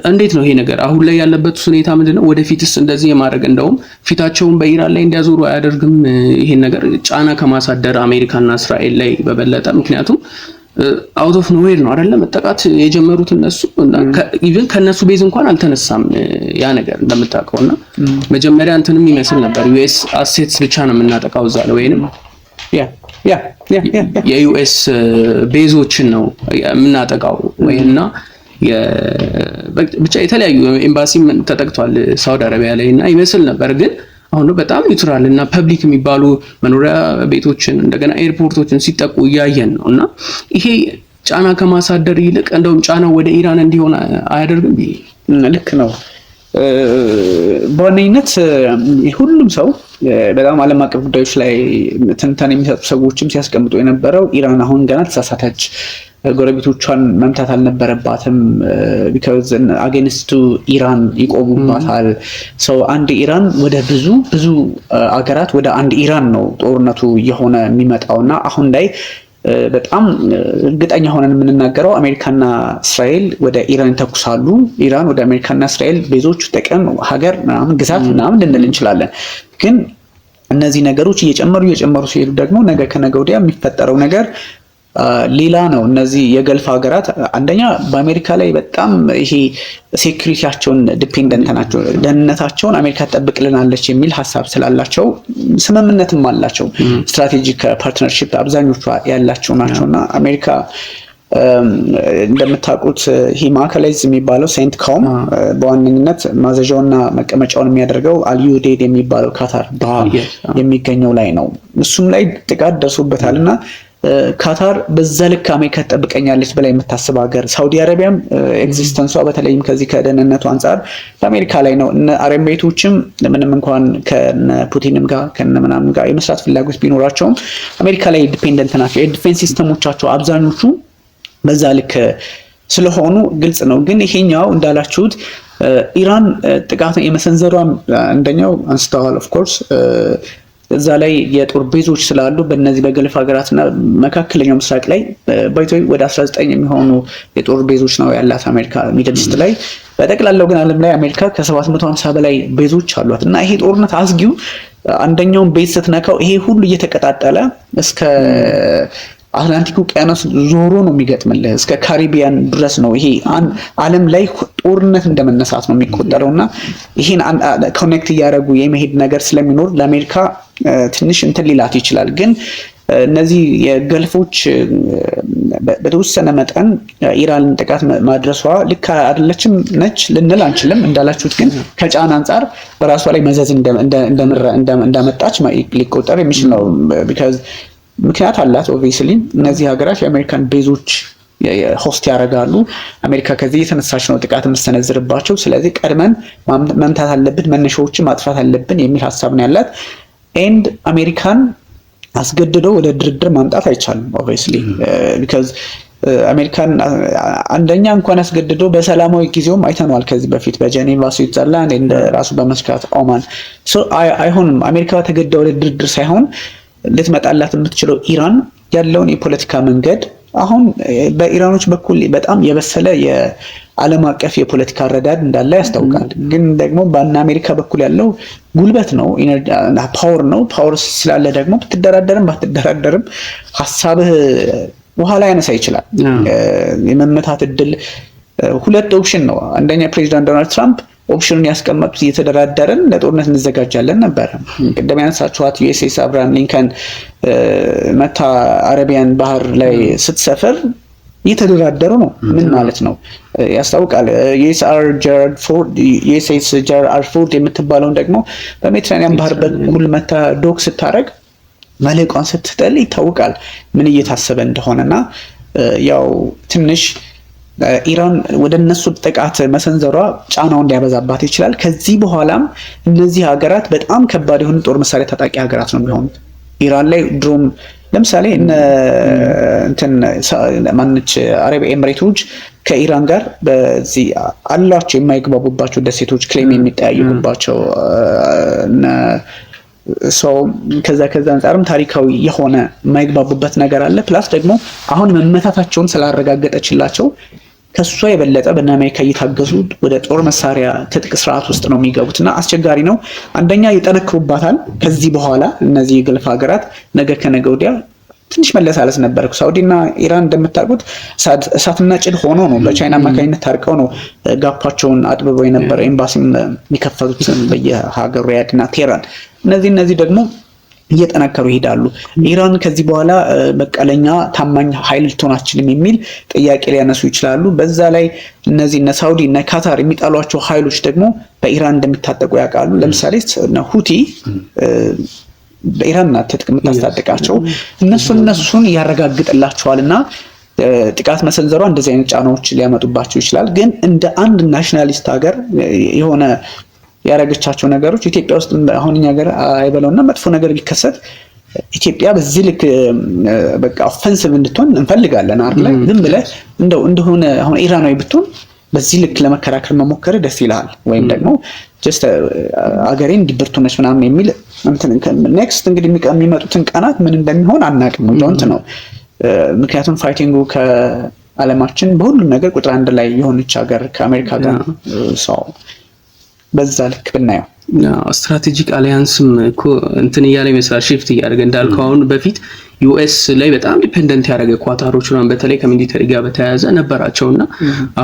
እንዴት ነው ይሄ ነገር አሁን ላይ ያለበት ሁኔታ ምንድነው? ወደፊትስ እንደዚህ የማድረግ እንደውም ፊታቸውን በኢራን ላይ እንዲያዞሩ አያደርግም? ይሄን ነገር ጫና ከማሳደር አሜሪካና እስራኤል ላይ በበለጠ ምክንያቱም አውት ኦፍ ኖዌር ነው አይደለ መጠቃት የጀመሩት እነሱ እና ኢቭን ከነሱ ቤዝ እንኳን አልተነሳም ያ ነገር እንደምታውቀውና መጀመሪያ እንትንም ይመስል ነበር ዩኤስ አሴትስ ብቻ ነው የምናጠቃው እዛ ላይ ወይንም የዩኤስ ቤዞችን ነው የምናጠቃው ወይና ብቻ የተለያዩ ኤምባሲም ተጠቅቷል ሳውዲ አረቢያ ላይ እና ይመስል ነበር። ግን አሁን በጣም ኒውትራል እና ፐብሊክ የሚባሉ መኖሪያ ቤቶችን እንደገና ኤርፖርቶችን ሲጠቁ እያየን ነው። እና ይሄ ጫና ከማሳደር ይልቅ እንደውም ጫናው ወደ ኢራን እንዲሆን አያደርግም? ልክ ነው። በዋነኝነት ሁሉም ሰው በጣም ዓለም አቀፍ ጉዳዮች ላይ ትንታኔ የሚሰጡ ሰዎችም ሲያስቀምጡ የነበረው ኢራን አሁን ገና ተሳሳተች፣ ጎረቤቶቿን መምታት አልነበረባትም፣ ቢካዝ አጌንስቱ ኢራን ይቆሙባታል። ሰው አንድ ኢራን ወደ ብዙ አገራት ወደ አንድ ኢራን ነው ጦርነቱ እየሆነ የሚመጣውና አሁን ላይ በጣም እርግጠኛ ሆነን የምንናገረው አሜሪካና እስራኤል ወደ ኢራን ይተኩሳሉ፣ ኢራን ወደ አሜሪካና እስራኤል ቤዞች፣ ጥቅም፣ ሀገር ምናምን ግዛት ምናምን ልንል እንችላለን። ግን እነዚህ ነገሮች እየጨመሩ ሲሄዱ ደግሞ ነገ ከነገ ወዲያ የሚፈጠረው ነገር ሌላ ነው። እነዚህ የገልፍ ሀገራት አንደኛ በአሜሪካ ላይ በጣም ይሄ ሴኩሪቲያቸውን ዲፔንደንት ናቸው። ደህንነታቸውን አሜሪካ ትጠብቅልናለች የሚል ሀሳብ ስላላቸው ስምምነትም አላቸው። ስትራቴጂክ ፓርትነርሺፕ አብዛኞቹ ያላቸው ናቸውና አሜሪካ እንደምታውቁት ይሄ ማዕከላይዝ የሚባለው ሴንትኮም በዋነኝነት ማዘዣውና መቀመጫውን የሚያደርገው አልዩዴድ የሚባለው ካታር የሚገኘው ላይ ነው። እሱም ላይ ጥቃት ደርሶበታልና ካታር በዛ ልክ አሜሪካ ትጠብቀኛለች ብላ የምታስብ ሀገር፣ ሳውዲ አረቢያም ኤግዚስተንሷ በተለይም ከዚህ ከደህንነቱ አንጻር በአሜሪካ ላይ ነው። እነ አረብ ኤሚሬቶችም ምንም እንኳን ከነ ፑቲንም ጋር ከነ ምናምን ጋር የመስራት ፍላጎት ቢኖራቸውም አሜሪካ ላይ ዲፔንደንት ናቸው። የዲፌንስ ሲስተሞቻቸው አብዛኞቹ በዛ ልክ ስለሆኑ ግልጽ ነው። ግን ይሄኛው እንዳላችሁት ኢራን ጥቃት የመሰንዘሯ አንደኛው አንስተዋል ኦፍ ኮርስ እዛ ላይ የጦር ቤዞች ስላሉ በእነዚህ በገልፍ ሀገራትና መካከለኛው ምስራቅ ላይ ባይቶይ ወደ 19 የሚሆኑ የጦር ቤዞች ነው ያላት አሜሪካ ሚድል ኢስት ላይ። በጠቅላላው ግን ዓለም ላይ አሜሪካ ከ750 በላይ ቤዞች አሏት እና ይሄ ጦርነት አስጊው አንደኛውን ቤዝ ስትነካው ይሄ ሁሉ እየተቀጣጠለ እስከ አትላንቲክ ውቅያኖስ ዞሮ ነው የሚገጥምልህ፣ እስከ ካሪቢያን ድረስ ነው። ይሄ ዓለም ላይ ጦርነት እንደመነሳት ነው የሚቆጠረውና ይሄን ኮኔክት እያደረጉ የመሄድ ነገር ስለሚኖር ለአሜሪካ ትንሽ እንትን ሊላት ይችላል። ግን እነዚህ የገልፎች በተወሰነ መጠን ኢራንን ጥቃት ማድረሷ ልክ አይደለችም ነች ልንል አንችልም። እንዳላችሁት ግን ከጫና አንጻር በራሷ ላይ መዘዝ እንዳመጣች ሊቆጠር የሚችል ነው። ቢካዝ ምክንያት አላት። ኦብቪየስሊ እነዚህ ሀገራት የአሜሪካን ቤዞች ሆስት ያደርጋሉ። አሜሪካ ከዚህ የተነሳች ነው ጥቃት የምትሰነዝርባቸው። ስለዚህ ቀድመን መምታት አለብን፣ መነሻዎችን ማጥፋት አለብን የሚል ሀሳብ ነው ያላት። ኤንድ አሜሪካን አስገድደው ወደ ድርድር ማምጣት አይቻልም። ኦብቪየስሊ ቢካዝ አሜሪካን አንደኛ እንኳን አስገድደው በሰላማዊ ጊዜውም አይተነዋል ከዚህ በፊት በጀኔቫ ስዊትዘርላንድ እንደ ራሱ በመስካት ኦማን አይሆንም። አሜሪካ ተገዳ ወደ ድርድር ሳይሆን ልትመጣላት የምትችለው ኢራን ያለውን የፖለቲካ መንገድ አሁን በኢራኖች በኩል በጣም የበሰለ የዓለም አቀፍ የፖለቲካ አረዳድ እንዳለ ያስታውቃል። ግን ደግሞ በአና አሜሪካ በኩል ያለው ጉልበት ነው፣ ፓወር ነው። ፓወር ስላለ ደግሞ ብትደራደርም ባትደራደርም ሀሳብህ በኋላ ያነሳ ይችላል። የመመታት እድል ሁለት ኦፕሽን ነው። አንደኛ ፕሬዚዳንት ዶናልድ ትራምፕ ኦፕሽኑን ያስቀመጡት እየተደራደረን ለጦርነት እንዘጋጃለን ነበር። ቅድም ያነሳችኋት ዩኤስኤስ አብርሃም ሊንከን መታ አረቢያን ባህር ላይ ስትሰፍር እየተደራደሩ ነው። ምን ማለት ነው ያስታውቃል። ዩኤስኤስ ጀራርድ ፎርድ የምትባለውን ደግሞ በሜዲትራኒያን ባህር በኩል መታ ዶክ ስታደርግ መልህቋን ስትጥል ይታወቃል ምን እየታሰበ እንደሆነና ያው ትንሽ ኢራን ወደ እነሱ ጥቃት መሰንዘሯ ጫናውን ሊያበዛባት ይችላል። ከዚህ በኋላም እነዚህ ሀገራት በጣም ከባድ የሆኑ ጦር መሳሪያ ታጣቂ ሀገራት ነው የሚሆኑት። ኢራን ላይ ድሮም ለምሳሌ ማነች አረብ ኤምሬቶች ከኢራን ጋር በዚህ አላቸው የማይግባቡባቸው ደሴቶች ክሌም የሚጠያዩባቸው ሰው ከዛ አንጻርም ታሪካዊ የሆነ የማይግባቡበት ነገር አለ። ፕላስ ደግሞ አሁን መመታታቸውን ስላረጋገጠችላቸው ከሷ የበለጠ በእነ አሜሪካ እየታገዙ ወደ ጦር መሳሪያ ትጥቅ ስርዓት ውስጥ ነው የሚገቡትና አስቸጋሪ ነው። አንደኛ ይጠነክሩባታል። ከዚህ በኋላ እነዚህ የገልፍ ሀገራት ነገ ከነገ ወዲያ ትንሽ መለሳለስ ነበር። ሳውዲና ኢራን እንደምታውቁት እሳትና ጭድ ሆኖ ነው በቻይና አማካኝነት ታርቀው ነው ጋፓቸውን አጥብበው የነበረ ኤምባሲም የሚከፈቱት በየሀገሩ ሪያድና ቴህራን። እነዚህ ደግሞ እየጠነከሩ ይሄዳሉ። ኢራን ከዚህ በኋላ በቀለኛ ታማኝ ኃይል ልትሆን አትችልም የሚል ጥያቄ ሊያነሱ ይችላሉ። በዛ ላይ እነዚህ እነ ሳውዲ እና ካታር የሚጣሏቸው ኃይሎች ደግሞ በኢራን እንደሚታጠቁ ያውቃሉ። ለምሳሌ ሁቲ በኢራን ናት ትጥቅ የምታስታጥቃቸው። እነሱን ያረጋግጥላቸዋልና ጥቃት መሰንዘሯ እንደዚህ አይነት ጫናዎች ሊያመጡባቸው ይችላል። ግን እንደ አንድ ናሽናሊስት ሀገር የሆነ ያረጋቻቸው ነገሮች ኢትዮጵያ ውስጥ አሁን እኛ ሀገር አይበለውና መጥፎ ነገር ቢከሰት ኢትዮጵያ በዚህ ልክ በቃ ኦፌንሲቭ እንድትሆን እንፈልጋለን አይደል? ዝም ብለህ እንደሆነ አሁን ኢራናዊ ብትሆን በዚህ ልክ ለመከራከር መሞከር ደስ ይላል። ወይም ደግሞ ጀስት አገሬ እንዲብርቱ ነች ምናምን የሚል ኔክስት እንግዲህ የሚመጡትን ቀናት ምን እንደሚሆን አናውቅም። ዶንት ነው። ምክንያቱም ፋይቲንጉ ከዓለማችን በሁሉም ነገር ቁጥር አንድ ላይ የሆነች ሀገር ከአሜሪካ ጋር ሰው በዛ ልክ ብናየው ስትራቴጂክ አሊያንስም እኮ እንትን እያለ ይመስላል ሽፍት እያደረገ እንዳልከው። አሁን በፊት ዩኤስ ላይ በጣም ዲፔንደንት ያደረገ ኳታሮች ምናምን በተለይ ከሚሊተሪ ጋር በተያያዘ ነበራቸውና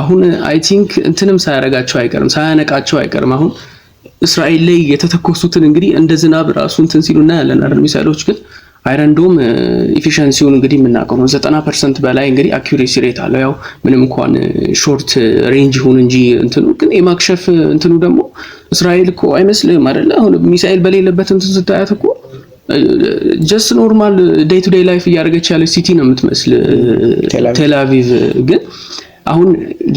አሁን አይ ቲንክ እንትንም ሳያረጋቸው አይቀርም ሳያነቃቸው አይቀርም። አሁን እስራኤል ላይ የተተኮሱትን እንግዲህ እንደ ዝናብ ራሱ እንትን ሲሉና ያለን አይደል ሚሳይሎች ግን አይረንዶም ኢፊሸንሲውን እንግዲህ የምናውቀው ነው 90% በላይ እንግዲህ አኩሬሲ ሬት አለው። ያው ምንም እንኳን ሾርት ሬንጅ ይሁን እንጂ እንትኑ ግን የማክሸፍ እንትኑ ደግሞ እስራኤል እኮ አይመስልም አይደለ? አሁን ሚሳኤል በሌለበት እንትን ስታያት እኮ ጀስት ኖርማል ዴይ ቱ ዴይ ላይፍ እያደረገች ያለች ሲቲ ነው የምትመስል ቴል አቪቭ። ግን አሁን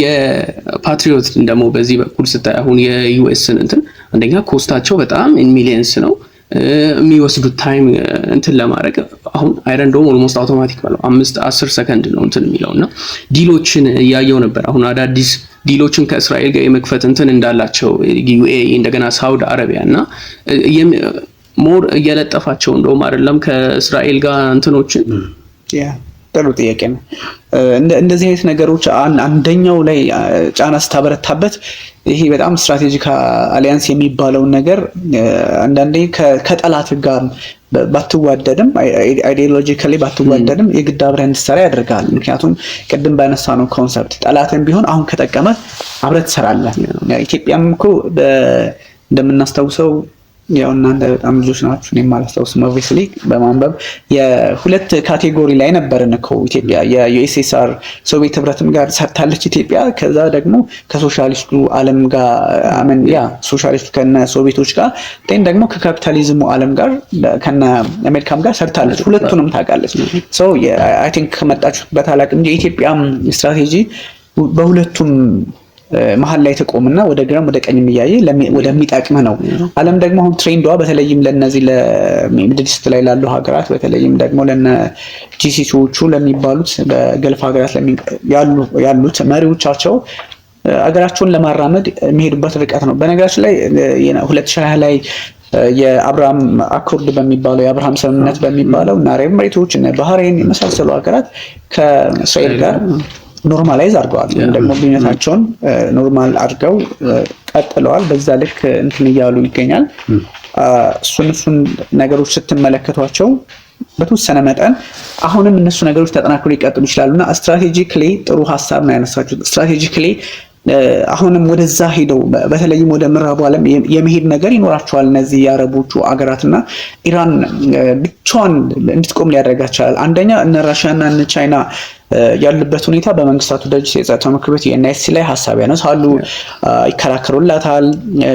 የፓትሪዮት ደግሞ በዚህ በኩል ስታይ አሁን የዩኤስን እንትን አንደኛ ኮስታቸው በጣም ኢን ሚሊየንስ ነው የሚወስዱት ታይም እንትን ለማድረግ አሁን አይረንዶም ኦልሞስት አውቶማቲክ ባለው 5-10 ሰከንድ ነው እንትን የሚለውና ዲሎችን እያየው ነበር። አሁን አዳዲስ ዲሎችን ከእስራኤል ጋር የመክፈት እንትን እንዳላቸው ዩኤኢ እንደገና ሳውዲ አረቢያ እና ሞር እየለጠፋቸው እንደውም አይደለም ከእስራኤል ጋር እንትኖችን ጥሩ ጥያቄ ነው። እንደዚህ አይነት ነገሮች አንደኛው ላይ ጫና ስታበረታበት ይሄ በጣም ስትራቴጂክ አሊያንስ የሚባለውን ነገር አንዳንዴ ከጠላት ጋር ባትዋደድም አይዲዮሎጂካሊ ባትዋደድም የግድ አብረህ እንድትሰራ ያደርጋል። ምክንያቱም ቅድም ባነሳነው ኮንሰፕት ጠላትን ቢሆን አሁን ከጠቀመ አብረህ ትሰራለህ። ኢትዮጵያም እኮ እንደምናስታውሰው ያው እናንተ በጣም ልጆች ናችሁ እኔም አላስታውስም ኦብቪየስሊ በማንበብ የሁለት ካቴጎሪ ላይ ነበርን እኮ ኢትዮጵያ የዩኤስኤስአር ሶቪየት ህብረትም ጋር ሰርታለች ኢትዮጵያ። ከዛ ደግሞ ከሶሻሊስቱ ዓለም ጋር ሶሻሊስቱ ከነ ሶቪየቶች ጋር ደግሞ ከካፒታሊዝሙ ዓለም ጋር ከነ አሜሪካም ጋር ሰርታለች። ሁለቱንም ታውቃለች። ሶ አይ ቲንክ ከመጣችሁበት አላውቅም እንጂ የኢትዮጵያ ስትራቴጂ በሁለቱም መሀል ላይ ተቆምና ወደ ግራም ወደ ቀኝም እያየ ወደሚጠቅም ነው። ዓለም ደግሞ አሁን ትሬንዷ በተለይም ለነዚህ ለሚድል ኢስት ላይ ላሉ ሀገራት በተለይም ደግሞ ለነ ጂሲሲዎቹ ለሚባሉት በገልፍ ሀገራት ያሉት መሪዎቻቸው ሀገራቸውን ለማራመድ የሚሄዱበት ርቀት ነው። በነገራችን ላይ 2020 ላይ የአብርሃም አኮርድ በሚባለው የአብርሃም ስምምነት በሚባለው እና አረብ ኤሚሬቶች እና ባህሬን የመሳሰሉ ሀገራት ከእስራኤል ጋር ኖርማላይዝ አድርገዋል። ደግሞ ግንኙነታቸውን ኖርማል አድርገው ቀጥለዋል። በዛ ልክ እንትን እያሉ ይገኛል። እሱን ነገሮች ስትመለከቷቸው በተወሰነ መጠን አሁንም እነሱ ነገሮች ተጠናክሮ ሊቀጥሉ ይችላሉና ስትራቴጂክሊ ጥሩ ሀሳብ ነው ያነሳችሁት። ስትራቴጂክሊ አሁንም ወደዛ ሄደው በተለይም ወደ ምዕራቡ ዓለም የመሄድ ነገር ይኖራቸዋል። እነዚህ የአረቦቹ አገራትና ኢራን ብቻዋን እንድትቆም ሊያደርጋት ይችላል። አንደኛ እነ ራሽያና እነ ቻይና ያሉበት ሁኔታ በመንግስታቱ ድርጅት የጸጥታው ምክር ቤት የኤንኤስሲ ላይ ሀሳብ ያነሳሉ፣ ይከራከሩላታል።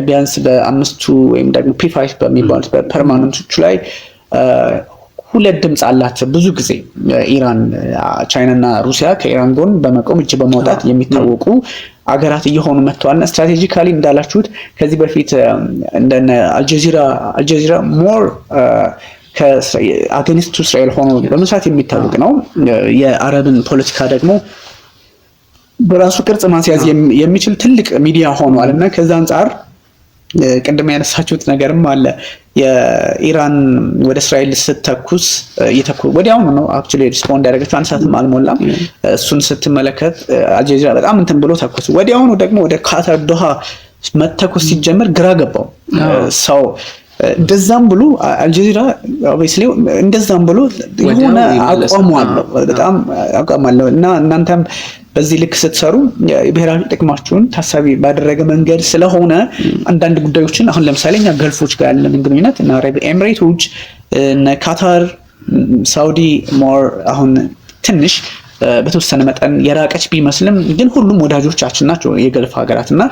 ቢያንስ በአምስቱ ወይም ደግሞ ፒ5 በሚባሉት በፐርማነንቶቹ ላይ ሁለት ድምፅ አላት። ብዙ ጊዜ ኢራን፣ ቻይናና ሩሲያ ከኢራን ጎን በመቆም እጅ በማውጣት የሚታወቁ አገራት እየሆኑ መጥተዋልና ስትራቴጂካሊ እንዳላችሁት ከዚህ በፊት እንደነ አልጀዚራ ሞር ከአገኒስቱ እስራኤል ሆኖ በመስራት የሚታወቅ ነው። የአረብን ፖለቲካ ደግሞ በራሱ ቅርጽ ማስያዝ የሚችል ትልቅ ሚዲያ ሆኗል እና ከዛ አንጻር ቅድም ያነሳችሁት ነገርም አለ። የኢራን ወደ እስራኤል ስትተኩስ ወዲያውኑ ነው አክቹሊ ሪስፖንድ ያደረገችው። አንድ ሰዓትም አልሞላም። እሱን ስትመለከት አልጀዚራ በጣም እንትን ብሎ ተኩስ። ወዲያውኑ ደግሞ ወደ ካታር ዶሃ መተኩስ ሲጀምር ግራ ገባው ሰው። እንደዛም ብሎ አልጀዚራ ኦብቪየስሊ እንደዛም ብሎ የሆነ አቋም አለው፣ በጣም አቋም አለው እና እናንተም በዚህ ልክ ስትሰሩ የብሔራዊ ጥቅማችሁን ታሳቢ ባደረገ መንገድ ስለሆነ አንዳንድ ጉዳዮችን አሁን ለምሳሌ እኛ ገልፎች ጋር ያለን ግንኙነት እና አረብ ኤሚሬቶች እና ካታር፣ ሳውዲ ሞር አሁን ትንሽ በተወሰነ መጠን የራቀች ቢመስልም ግን ሁሉም ወዳጆቻችን ናቸው የገልፍ ሀገራት እና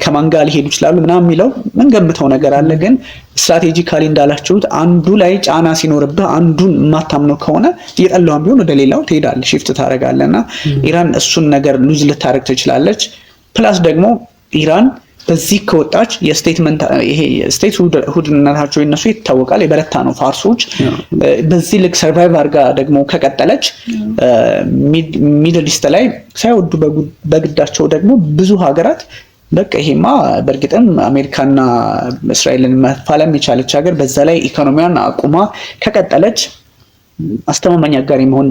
ከማን ጋር ሊሄዱ ይችላሉ ምናምን የሚለው መንገምተው ነገር አለ። ግን ስትራቴጂካሊ እንዳላችሁት አንዱ ላይ ጫና ሲኖርብህ አንዱን የማታምነው ከሆነ እየጠላውን ቢሆን ወደ ሌላው ትሄዳለህ፣ ሽፍት ታደርጋለህ እና ኢራን እሱን ነገር ሉዝ ልታደርግ ትችላለች። ፕላስ ደግሞ ኢራን በዚህ ከወጣች የስቴትመንት ይሄ ስቴት ሁድነታቸው የነሱ ይታወቃል፣ የበረታ ነው ፋርሶች። በዚህ ልክ ሰርቫይቭ አድርጋ ደግሞ ከቀጠለች ሚድል ኢስት ላይ ሳይወዱ በግዳቸው ደግሞ ብዙ ሀገራት በቃ ይሄማ በእርግጥም አሜሪካና እስራኤልን መፋለም የቻለች ሀገር በዛ ላይ ኢኮኖሚያን አቁማ ከቀጠለች አስተማማኝ አጋሪ መሆን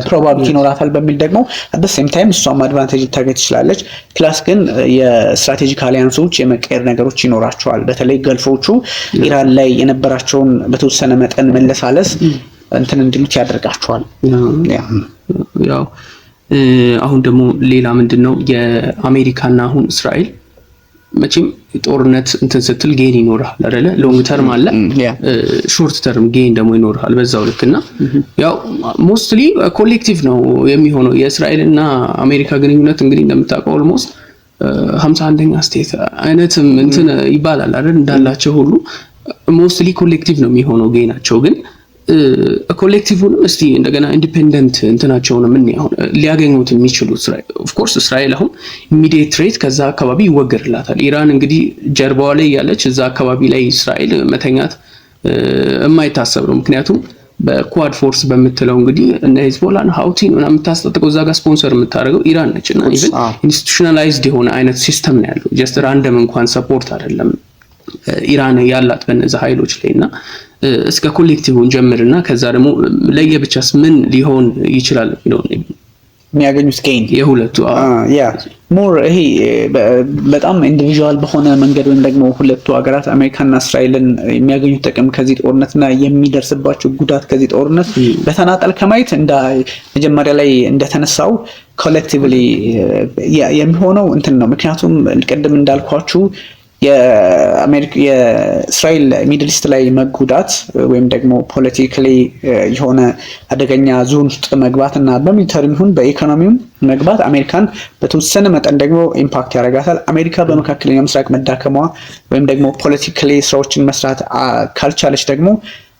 ፕሮባቢሊቲ ይኖራታል በሚል ደግሞ at the same time እሷም አድቫንቴጅ ልታገኝ ትችላለች። ፕላስ ግን የስትራቴጂክ አሊያንሶች የመቀየር ነገሮች ይኖራቸዋል። በተለይ ገልፎቹ ኢራን ላይ የነበራቸውን በተወሰነ መጠን መለሳለስ እንትን እንዲሉት ያደርጋቸዋል። ያው አሁን ደግሞ ሌላ ምንድነው የአሜሪካና አሁን እስራኤል መቼም ጦርነት እንትን ስትል ጌን ይኖርሃል አይደለ? ሎንግ ተርም አለ፣ ሾርት ተርም ጌን ደግሞ ይኖርሃል በዛው ልክና ያው ሞስትሊ ኮሌክቲቭ ነው የሚሆነው። የእስራኤልና አሜሪካ ግንኙነት እንግዲህ እንደምታውቀው ኦልሞስት 51ኛ ስቴት አይነትም እንትን ይባላል አይደል? እንዳላቸው ሁሉ ሞስትሊ ኮሌክቲቭ ነው የሚሆነው ጌናቸው። ግን ኮሌክቲቭንም እስቲ እንደገና ኢንዲፔንደንት እንትናቸውን ምን ያው ሊያገኙት የሚችሉ ኦፍ ኮርስ እስራኤል አሁን ኢሚዲየት ትሬት ከዛ አካባቢ ይወገድላታል። ኢራን እንግዲህ ጀርባዋ ላይ ያለች እዛ አካባቢ ላይ እስራኤል መተኛት የማይታሰብ ነው። ምክንያቱም በኳድ ፎርስ በምትለው እንግዲህ እነ ሂዝቦላን ሀውቲን ምናምን የምታስጠጥቀው እዛ ጋር ስፖንሰር የምታደርገው ኢራን ነች እና ኢቭን ኢንስቲቱሽናላይዝድ የሆነ አይነት ሲስተም ነው ያለው። ጀስት ራንደም እንኳን ሰፖርት አይደለም ኢራን ያላት በነዛ ኃይሎች ላይና እስከ ኮሌክቲቭን ጀምርና ከዛ ደግሞ ለየብቻስ ምን ሊሆን ይችላል የሚለው የሚያገኙት ጌን የሁለቱ ያ ሞር ይሄ በጣም ኢንዲቪጁዋል በሆነ መንገድ ወይም ደግሞ ሁለቱ ሀገራት አሜሪካና እስራኤልን የሚያገኙት ጥቅም ከዚህ ጦርነትና የሚደርስባቸው ጉዳት ከዚህ ጦርነት በተናጠል ከማየት እንደ መጀመሪያ ላይ እንደተነሳው ኮሌክቲቭሊ የሚሆነው እንትን ነው። ምክንያቱም ቅድም እንዳልኳችሁ የእስራኤል ሚድል ኢስት ላይ መጉዳት ወይም ደግሞ ፖለቲካሊ የሆነ አደገኛ ዞን ውስጥ መግባት እና በሚሊተሪም ይሁን በኢኮኖሚውም መግባት አሜሪካን በተወሰነ መጠን ደግሞ ኢምፓክት ያደርጋታል። አሜሪካ በመካከለኛው ምስራቅ መዳከሟ ወይም ደግሞ ፖለቲካሊ ስራዎችን መስራት ካልቻለች ደግሞ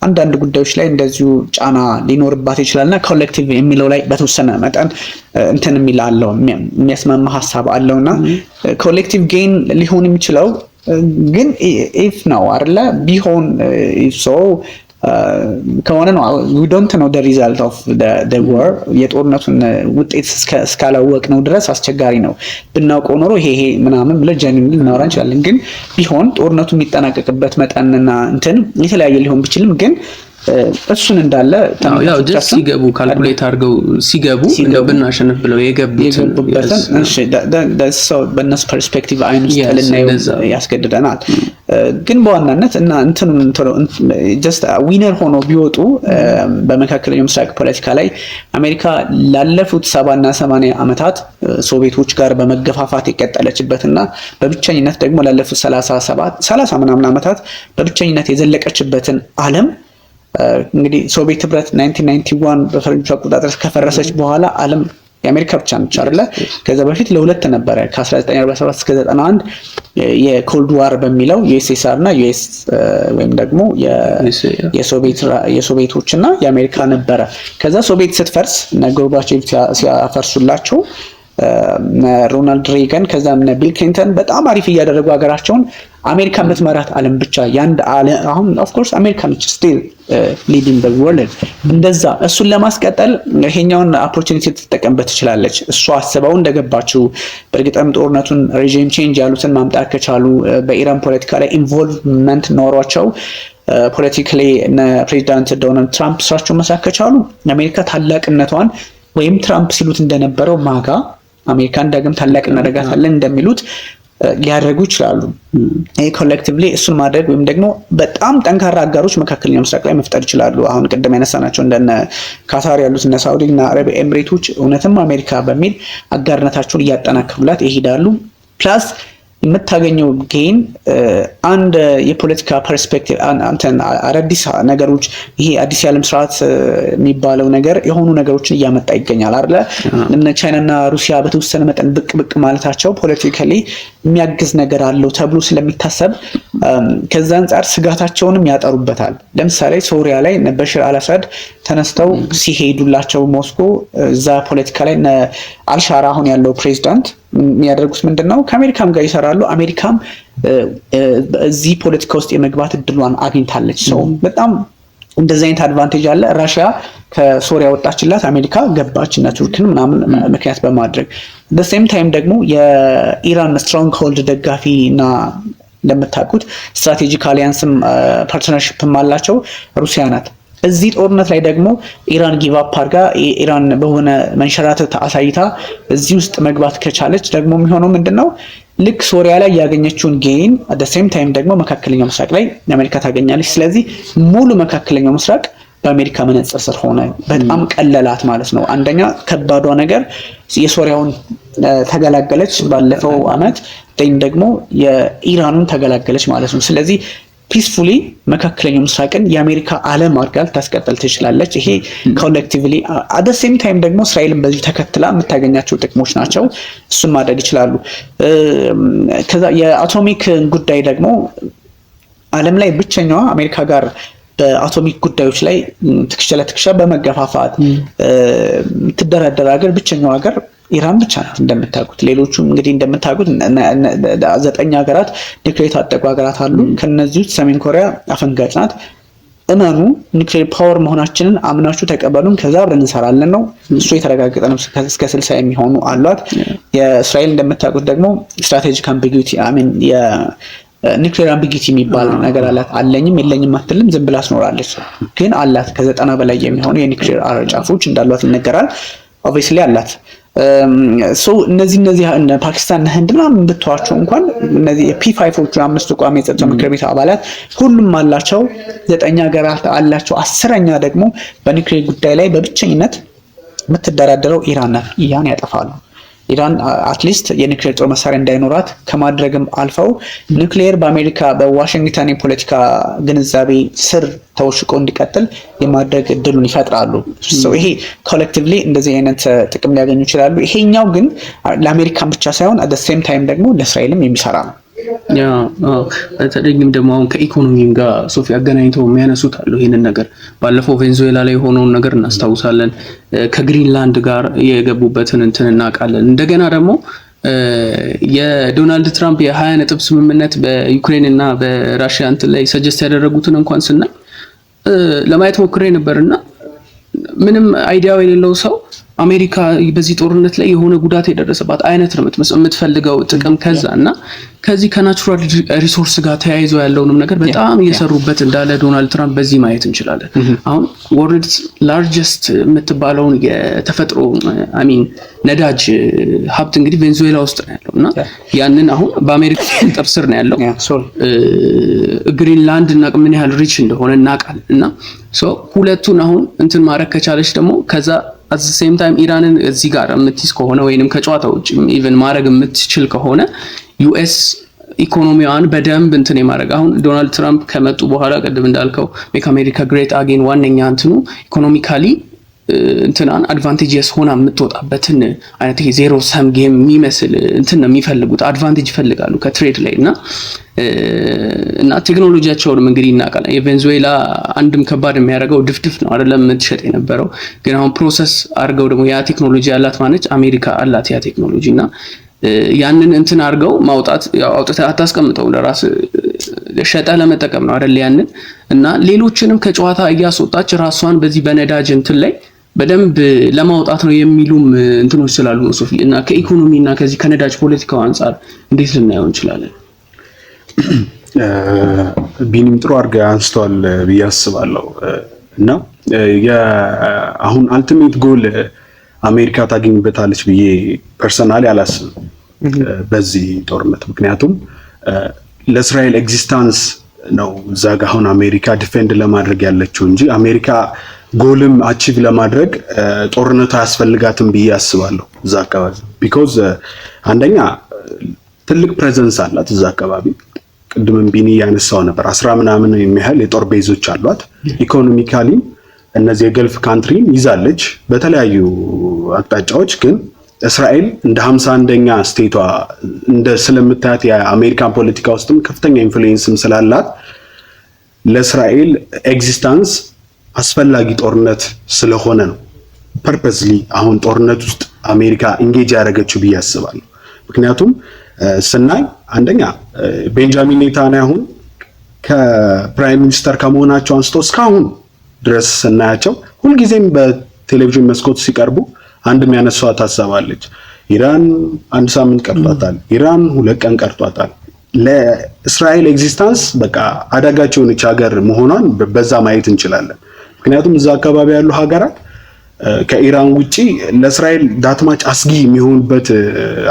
አንዳንድ ጉዳዮች ላይ እንደዚሁ ጫና ሊኖርባት ይችላልና ኮሌክቲቭ የሚለው ላይ በተወሰነ መጠን እንትን የሚላለው የሚያስማማ ሀሳብ አለውና ኮሌክቲቭ ጌን ሊሆን የሚችለው ግን ኢፍ ነው አይደለ ቢሆን ኢፍ ሶ ከሆነ ነው we don't know the result of the war የጦርነቱን ውጤት እስካላወቅ ነው ድረስ አስቸጋሪ ነው። ብናውቀው ኖሮ ይሄ ምናምን ብለ ጀኒንሊ እናወራ እንችላለን። ግን ቢሆን ጦርነቱ የሚጠናቀቅበት መጠንና እንትን የተለያየ ሊሆን ቢችልም ግን እሱን እንዳለ ያው ጀስት ሲገቡ ካልኩሌት አድርገው ሲገቡ እንደው ብናሸንፍ ብለው የገቡበትን እሺ ዳትስ በነሱ ፐርስፔክቲቭ አይን ውስጥ ልናየው ያስገድደናል። ግን በዋናነት እና እንትኑን ጀስት ዊነር ሆኖ ቢወጡ በመካከለኛው ምስራቅ ፖለቲካ ላይ አሜሪካ ላለፉት 70 እና 80 ዓመታት ሶቪየቶች ጋር በመገፋፋት የቀጠለችበትና በብቸኝነት ደግሞ ላለፉት 30 ምናምን ዓመታት በብቸኝነት የዘለቀችበትን ዓለም እንግዲህ ሶቪየት ህብረት 1991 በፈረንጆች አቆጣጠር ከፈረሰች በኋላ ዓለም የአሜሪካ ብቻ ነች አይደለ? ከዛ በፊት ለሁለት ነበረ ከ1947 እስከ 91 የኮልድ ዋር በሚለው ዩኤስኤስአር እና ዩኤስ ወይም ደግሞ የሶቪየቶች እና የአሜሪካ ነበረ። ከዛ ሶቪየት ስትፈርስ እና ጎርባቼቭ ሲያፈርሱላቸው ሮናልድ ሬገን ከዛም ቢል ክሊንተን በጣም አሪፍ እያደረጉ ሀገራቸውን አሜሪካ የምትመራት ዓለም ብቻ ያንድ አሁን ኦፍ ኮርስ አሜሪካ ነች ስቲል ሊዲንግ ዘ ወርልድ እንደዛ እሱን ለማስቀጠል ይሄኛውን ኦፖርቹኒቲ ትጠቀምበት ትችላለች። እሷ አስበው እንደገባችው በእርግጥም ጦርነቱን ሬጂም ቼንጅ ያሉትን ማምጣት ከቻሉ በኢራን ፖለቲካ ላይ ኢንቮልቭመንት ኖሯቸው ፖለቲካሊ ፕሬዚዳንት ዶናልድ ትራምፕ ስራቸውን መስራት ከቻሉ አሜሪካ ታላቅነቷን ወይም ትራምፕ ሲሉት እንደነበረው ማጋ አሜሪካን ዳግም ታላቅ እናደርጋታለን እንደሚሉት ሊያደርጉ ይችላሉ። ይሄ ኮሌክቲቭሊ እሱን ማድረግ ወይም ደግሞ በጣም ጠንካራ አጋሮች መካከለኛው ምስራቅ ላይ መፍጠር ይችላሉ። አሁን ቅድም ያነሳናቸው እንደነ ካታር ያሉት እነ ሳውዲ እና አረብ ኤምሬቶች እውነትም አሜሪካ በሚል አጋርነታቸውን እያጠናከሩላት ይሄዳሉ። ፕላስ የምታገኘው ጌን አንድ የፖለቲካ ፐርስፔክቲቭ አንተን አዳዲስ ነገሮች ይሄ አዲስ የዓለም ስርዓት የሚባለው ነገር የሆኑ ነገሮችን እያመጣ ይገኛል አይደለ? እነ ቻይና እና ሩሲያ በተወሰነ መጠን ብቅ ማለታቸው ፖለቲካሊ የሚያግዝ ነገር አለው ተብሎ ስለሚታሰብ ከዛ አንፃር ስጋታቸውንም ያጠሩበታል። ለምሳሌ ሶሪያ ላይ በሽር አልአሳድ ተነስተው ሲሄዱላቸው ሞስኮ እዛ ፖለቲካ ላይ አልሻራ አሁን ያለው ፕሬዚዳንት የሚያደርጉት ምንድነው ከአሜሪካም ጋር ይሰራሉ። አሜሪካም እዚህ ፖለቲካ ውስጥ የመግባት እድሏን አግኝታለች። ሰው በጣም እንደዚህ አይነት አድቫንቴጅ አለ። ራሽያ ከሶሪያ ወጣችላት፣ አሜሪካ ገባች እና ቱርክን ምናምን ምክንያት በማድረግ the same time ደግሞ የኢራን ስትሮንግ ሆልድ ደጋፊ እና እንደምታውቁት ስትራቴጂክ አሊያንስም ፓርትነርሺፕም አላቸው ሩሲያ ናት። እዚህ ጦርነት ላይ ደግሞ ኢራን ጊቭ አፕ አድርጋ ኢራን በሆነ መንሸራተት አሳይታ እዚህ ውስጥ መግባት ከቻለች ደግሞ የሚሆነው ምንድነው ልክ ሶሪያ ላይ ያገኘችውን ጌን at the same time ደግሞ መካከለኛው ምስራቅ ላይ አሜሪካ ታገኛለች። ስለዚህ ሙሉ መካከለኛው ምስራቅ በአሜሪካ መነጽር ስር ሆነ። በጣም ቀለላት ማለት ነው። አንደኛ ከባዷ ነገር የሶሪያውን ተገላገለች ባለፈው አመት፣ ደግሞ የኢራኑን ተገላገለች ማለት ነው። ስለዚህ ፒስፉሊ መካከለኛው ምስራቅን የአሜሪካ ዓለም አድርጋ ልታስቀጥል ትችላለች። ይሄ ኮሌክቲቭሊ at the same time ደግሞ እስራኤልን በዚህ ተከትላ የምታገኛቸው ጥቅሞች ናቸው። እሱን ማድረግ ይችላሉ። ከዛ የአቶሚክ ጉዳይ ደግሞ ዓለም ላይ ብቸኛዋ አሜሪካ ጋር በአቶሚክ ጉዳዮች ላይ ትከሻ ለትከሻ በመገፋፋት ትደራደር ሀገር ብቸኛው ሀገር ኢራን ብቻ ናት እንደምታውቁት። ሌሎቹም እንግዲህ እንደምታውቁት 9 ሀገራት ኒውክሌር የታጠቁ ሀገራት አሉ። ከነዚህ ውስጥ ሰሜን ኮሪያ አፈንጋጭ ናት። እመኑ ኒውክሌር ፓወር መሆናችንን አምናችሁ ተቀበሉን፣ ከዛ አብረን እንሰራለን ነው። እሱ የተረጋገጠ ነው። እስከ 60 የሚሆኑ አሏት። የእስራኤል እንደምታውቁት ደግሞ ስትራቴጂክ አምቢጉቲ ኒውክሌር አምቢጊቲ የሚባል ነገር አላት። አለኝም የለኝም አትልም፣ ዝም ብላ ትኖራለች። ግን አላት ከ90 በላይ የሚሆኑ የኒውክሌር ጫፎች እንዳሏት ይነገራል። ኦብቪየስሊ አላት። እነዚህ ፓኪስታን ህንድና ብትዋቸው እንኳን እነዚህ የፒ5ዎቹ 5 ቋሚ የጸጥታ ምክር ቤት አባላት ሁሉም አላቸው። 9 ሀገራት አላቸው። 10ኛ ደግሞ በኒውክሌር ጉዳይ ላይ በብቸኝነት የምትደራደረው ኢራን ናት። ያን ያጠፋሉ። ኢራን አትሊስት የኒውክሌር ጦር መሳሪያ እንዳይኖራት ከማድረግም አልፈው ኒውክሌር በአሜሪካ በዋሽንግተን የፖለቲካ ግንዛቤ ስር ተወሽቆ እንዲቀጥል የማድረግ እድሉን ይፈጥራሉ። ይሄ ኮሌክቲቭሊ እንደዚህ አይነት ጥቅም ሊያገኙ ይችላሉ። ይሄኛው ግን ለአሜሪካን ብቻ ሳይሆን አት ሴም ታይም ደግሞ ለእስራኤልም የሚሰራ ነው። በተለይም ደግሞ አሁን ከኢኮኖሚም ጋር ሶፊ አገናኝተው የሚያነሱት አሉ ይህንን ነገር። ባለፈው ቬንዙዌላ ላይ የሆነውን ነገር እናስታውሳለን። ከግሪንላንድ ጋር የገቡበትን እንትን እናውቃለን። እንደገና ደግሞ የዶናልድ ትራምፕ የ20 ነጥብ ስምምነት በዩክሬን እና በራሽያ እንትን ላይ ሰጀስት ያደረጉትን እንኳን ስናይ ለማየት ሞክሬ ነበርና ምንም አይዲያው የሌለው ሰው አሜሪካ በዚህ ጦርነት ላይ የሆነ ጉዳት የደረሰባት አይነት ነው የምትፈልገው ጥቅም ከዛ እና ከዚህ ከናቹራል ሪሶርስ ጋር ተያይዞ ያለውንም ነገር በጣም እየሰሩበት እንዳለ ዶናልድ ትራምፕ በዚህ ማየት እንችላለን። አሁን ወርልድስ ላርጀስት የምትባለውን የተፈጥሮ ነዳጅ ሀብት እንግዲህ ቬንዙዌላ ውስጥ ነው ያለው እና ያንን አሁን በአሜሪካ ቁጥጥር ስር ነው ያለው። ግሪንላንድ እና ምን ያህል ሪች እንደሆነ እናውቃለን። እና ሁለቱን አሁን እንትን ማድረግ ከቻለች ደግሞ ከዛ at the same time ኢራንን እዚህ ጋር የምትይዝ ከሆነ ወይንም ከጨዋታ ውጭ ኢቭን ማድረግ የምትችል ከሆነ ዩኤስ ኢኮኖሚዋን በደንብ እንትን የማድረግ አሁን ዶናልድ ትራምፕ ከመጡ በኋላ ቀደም እንዳልከው ሜክ አሜሪካ ግሬት አጌን ዋነኛ እንትኑ ኢኮኖሚካሊ እንትናን አድቫንቴጅስ ሆና የምትወጣበትን አይነት ይሄ ዜሮ ሰም ጌም የሚመስል እንትን ነው የሚፈልጉት። አድቫንቴጅ ይፈልጋሉ ከትሬድ ላይ እና ቴክኖሎጂያቸውንም እንግዲህ እናውቃለን። የቬንዙዌላ አንድም ከባድ የሚያደርገው ድፍድፍ ነው አይደለም የምትሸጥ የነበረው፣ ግን አሁን ፕሮሰስ አድርገው ደግሞ ያ ቴክኖሎጂ ያላት ማነች አሜሪካ አላት ያ ቴክኖሎጂ እና ያንን እንትን አድርገው ማውጣት አውጥተህ አታስቀምጠው ለራስ ሸጠህ ለመጠቀም ነው አይደል ያንን እና ሌሎችንም ከጨዋታ እያስወጣች ራሷን በዚህ በነዳጅ እንትን ላይ በደንብ ለማውጣት ነው የሚሉም እንትኖች ስላሉ ነው ሶፊ። እና ከኢኮኖሚ እና ከዚህ ከነዳጅ ፖለቲካው አንፃር እንዴት ልናየው እንችላለን? ቢኒም ጥሩ አድርገህ አንስተዋል ብዬ አስባለሁ። እና አሁን አልቲሜት ጎል አሜሪካ ታገኝበታለች ብዬ ፐርሰናሊ አላስብም በዚህ ጦርነት። ምክንያቱም ለእስራኤል ኤግዚስታንስ ነው እዛ ጋ አሁን አሜሪካ ዲፌንድ ለማድረግ ያለችው እንጂ አሜሪካ ጎልም አቺቭ ለማድረግ ጦርነቱ አያስፈልጋትም ብዬ አስባለሁ እዛ አካባቢ። ቢኮዝ አንደኛ ትልቅ ፕሬዘንስ አላት እዛ አካባቢ። ቅድምም ቢኒ ያነሳው ነበር 10 ምናምን የሚያህል የጦር ቤዞች አሏት። ኢኮኖሚካሊ እነዚህ የገልፍ ካንትሪን ይዛለች በተለያዩ አቅጣጫዎች። ግን እስራኤል እንደ 51ኛ ስቴቷ እንደ ስለምታያት የአሜሪካን ፖለቲካ ውስጥም ከፍተኛ ኢንፍሉዌንስም ስላላት ለእስራኤል ኤግዚስታንስ አስፈላጊ ጦርነት ስለሆነ ነው ፐርፐስሊ አሁን ጦርነት ውስጥ አሜሪካ ኢንጌጅ ያደረገችው ብዬ አስባለሁ። ምክንያቱም ስናይ አንደኛ ቤንጃሚን ኔታንያሁ ከፕራይም ሚኒስተር ከመሆናቸው አንስቶ እስካሁን ድረስ ስናያቸው ሁልጊዜም በቴሌቪዥን መስኮት ሲቀርቡ አንድ የሚያነሷት ታሰባለች። ኢራን 1 ሳምንት ቀርቷታል፣ ኢራን 2 ቀን ቀርቷታል። ለእስራኤል ኤግዚስታንስ በቃ አዳጋች የሆነች ሀገር መሆኗን በዛ ማየት እንችላለን። ምክንያቱም እዛ አካባቢ ያሉ ሀገራት ከኢራን ውጪ ለእስራኤል ዳትማች አስጊ የሚሆንበት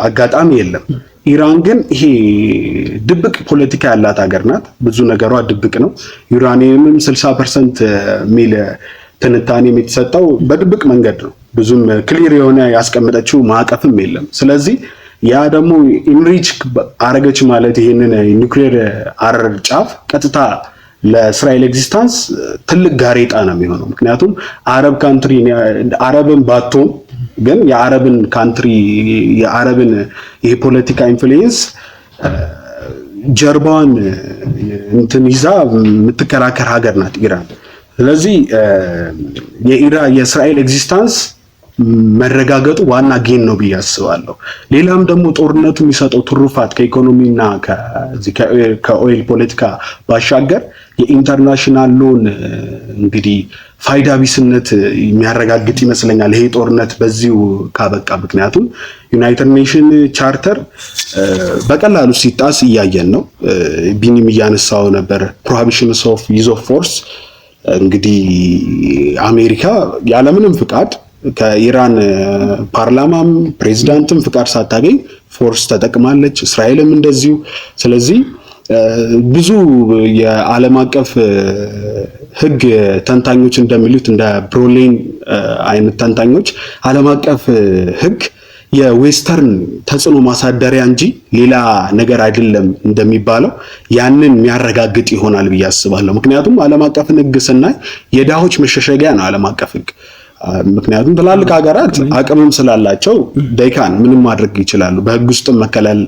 አጋጣሚ የለም። ኢራን ግን ይሄ ድብቅ ፖለቲካ ያላት ሀገር ናት። ብዙ ነገሯ ድብቅ ነው። ዩራኒየምም 60% ሚል ትንታኔ የተሰጠው በድብቅ መንገድ ነው። ብዙም ክሊር የሆነ ያስቀመጠችው ማዕቀፍም የለም። ስለዚህ ያ ደግሞ ኢንሪች አረገች ማለት ይሄንን ኒውክሌር አረር ጫፍ ቀጥታ ለእስራኤል ኤግዚስታንስ ትልቅ ጋሬጣ ነው የሚሆነው። ምክንያቱም አረብ ካንትሪ አረብን ባቶም ግን የአረብን ካንትሪ የአረብን ይሄ ፖለቲካ ኢንፍሉዌንስ ጀርባዋን እንትን ይዛ የምትከራከር ሀገር ናት ኢራን። ስለዚህ የእስራኤል ኤግዚስታንስ መረጋገጡ ዋና ጌን ነው ብዬ አስባለሁ። ሌላም ደግሞ ጦርነቱ የሚሰጠው ትሩፋት ከኢኮኖሚና ከኦይል ፖለቲካ ባሻገር የኢንተርናሽናል ሎን እንግዲህ ፋይዳ ቢስነት የሚያረጋግጥ ይመስለኛል ይሄ ጦርነት በዚሁ ካበቃ። ምክንያቱም ዩናይትድ ኔሽን ቻርተር በቀላሉ ሲጣስ እያየን ነው። ቢኒም እያነሳው ነበር ፕሮሂቢሽንስ ኦፍ ዩዝ ኦፍ ፎርስ። እንግዲህ አሜሪካ ያለምንም ፍቃድ ከኢራን ፓርላማም ፕሬዚዳንትም ፍቃድ ሳታገኝ ፎርስ ተጠቅማለች፣ እስራኤልም እንደዚሁ። ስለዚህ ብዙ የዓለም አቀፍ ሕግ ተንታኞች እንደሚሉት እንደ ብሮሌን አይነት ተንታኞች ዓለም አቀፍ ሕግ የዌስተርን ተጽዕኖ ማሳደሪያ እንጂ ሌላ ነገር አይደለም እንደሚባለው ያንን የሚያረጋግጥ ይሆናል ብዬ አስባለሁ። ምክንያቱም ዓለም አቀፍን ሕግ ስናይ የድሆች መሸሸጊያ ነው ዓለም አቀፍ ሕግ። ምክንያቱም ትላልቅ ሀገራት አቅምም ስላላቸው ዳይካን ምንም ማድረግ ይችላሉ። በህግ ውስጥ መከለል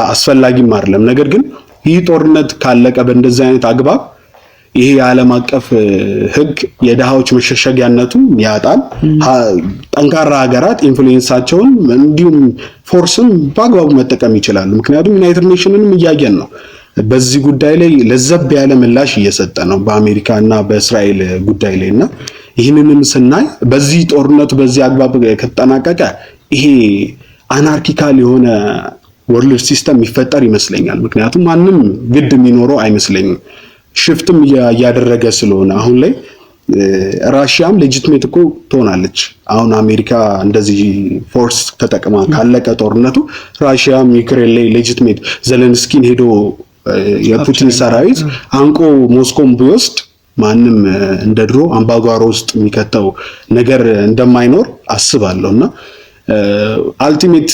አስፈላጊም አይደለም። ነገር ግን ይህ ጦርነት ካለቀ በእንደዚህ አይነት አግባብ ይሄ የዓለም አቀፍ ህግ የድሃዎች መሸሸጊያነቱን ያጣል። ጠንካራ ሀገራት ኢንፍሉዌንሳቸውን እንዲሁም ፎርስም በአግባቡ መጠቀም ይችላሉ። ምክንያቱም ዩናይትድ ኔሽንንም እያየን ነው በዚህ ጉዳይ ላይ ለዘብ ያለ ምላሽ እየሰጠ ነው በአሜሪካ እና በእስራኤል ጉዳይ ላይ እና ይህንንም ስናይ በዚህ ጦርነቱ በዚህ አግባብ ከተጠናቀቀ ይሄ አናርኪካል የሆነ ወርልድ ሲስተም ይፈጠር ይመስለኛል። ምክንያቱም ማንም ግድ የሚኖረው አይመስለኝም። ሽፍትም እያደረገ ስለሆነ አሁን ላይ ራሽያም ሌጂትሜት እኮ ትሆናለች። አሁን አሜሪካ እንደዚህ ፎርስ ተጠቅማ ካለቀ ጦርነቱ ራሽያም ዩክሬን ላይ ሌጂትሜት ዘለንስኪን ሄዶ የፑቲን ሰራዊት አንቆ ሞስኮም ቢወስድ ማንም እንደ ድሮ አምባጓሮ ውስጥ የሚከተው ነገር እንደማይኖር አስባለሁ እና አልቲሜት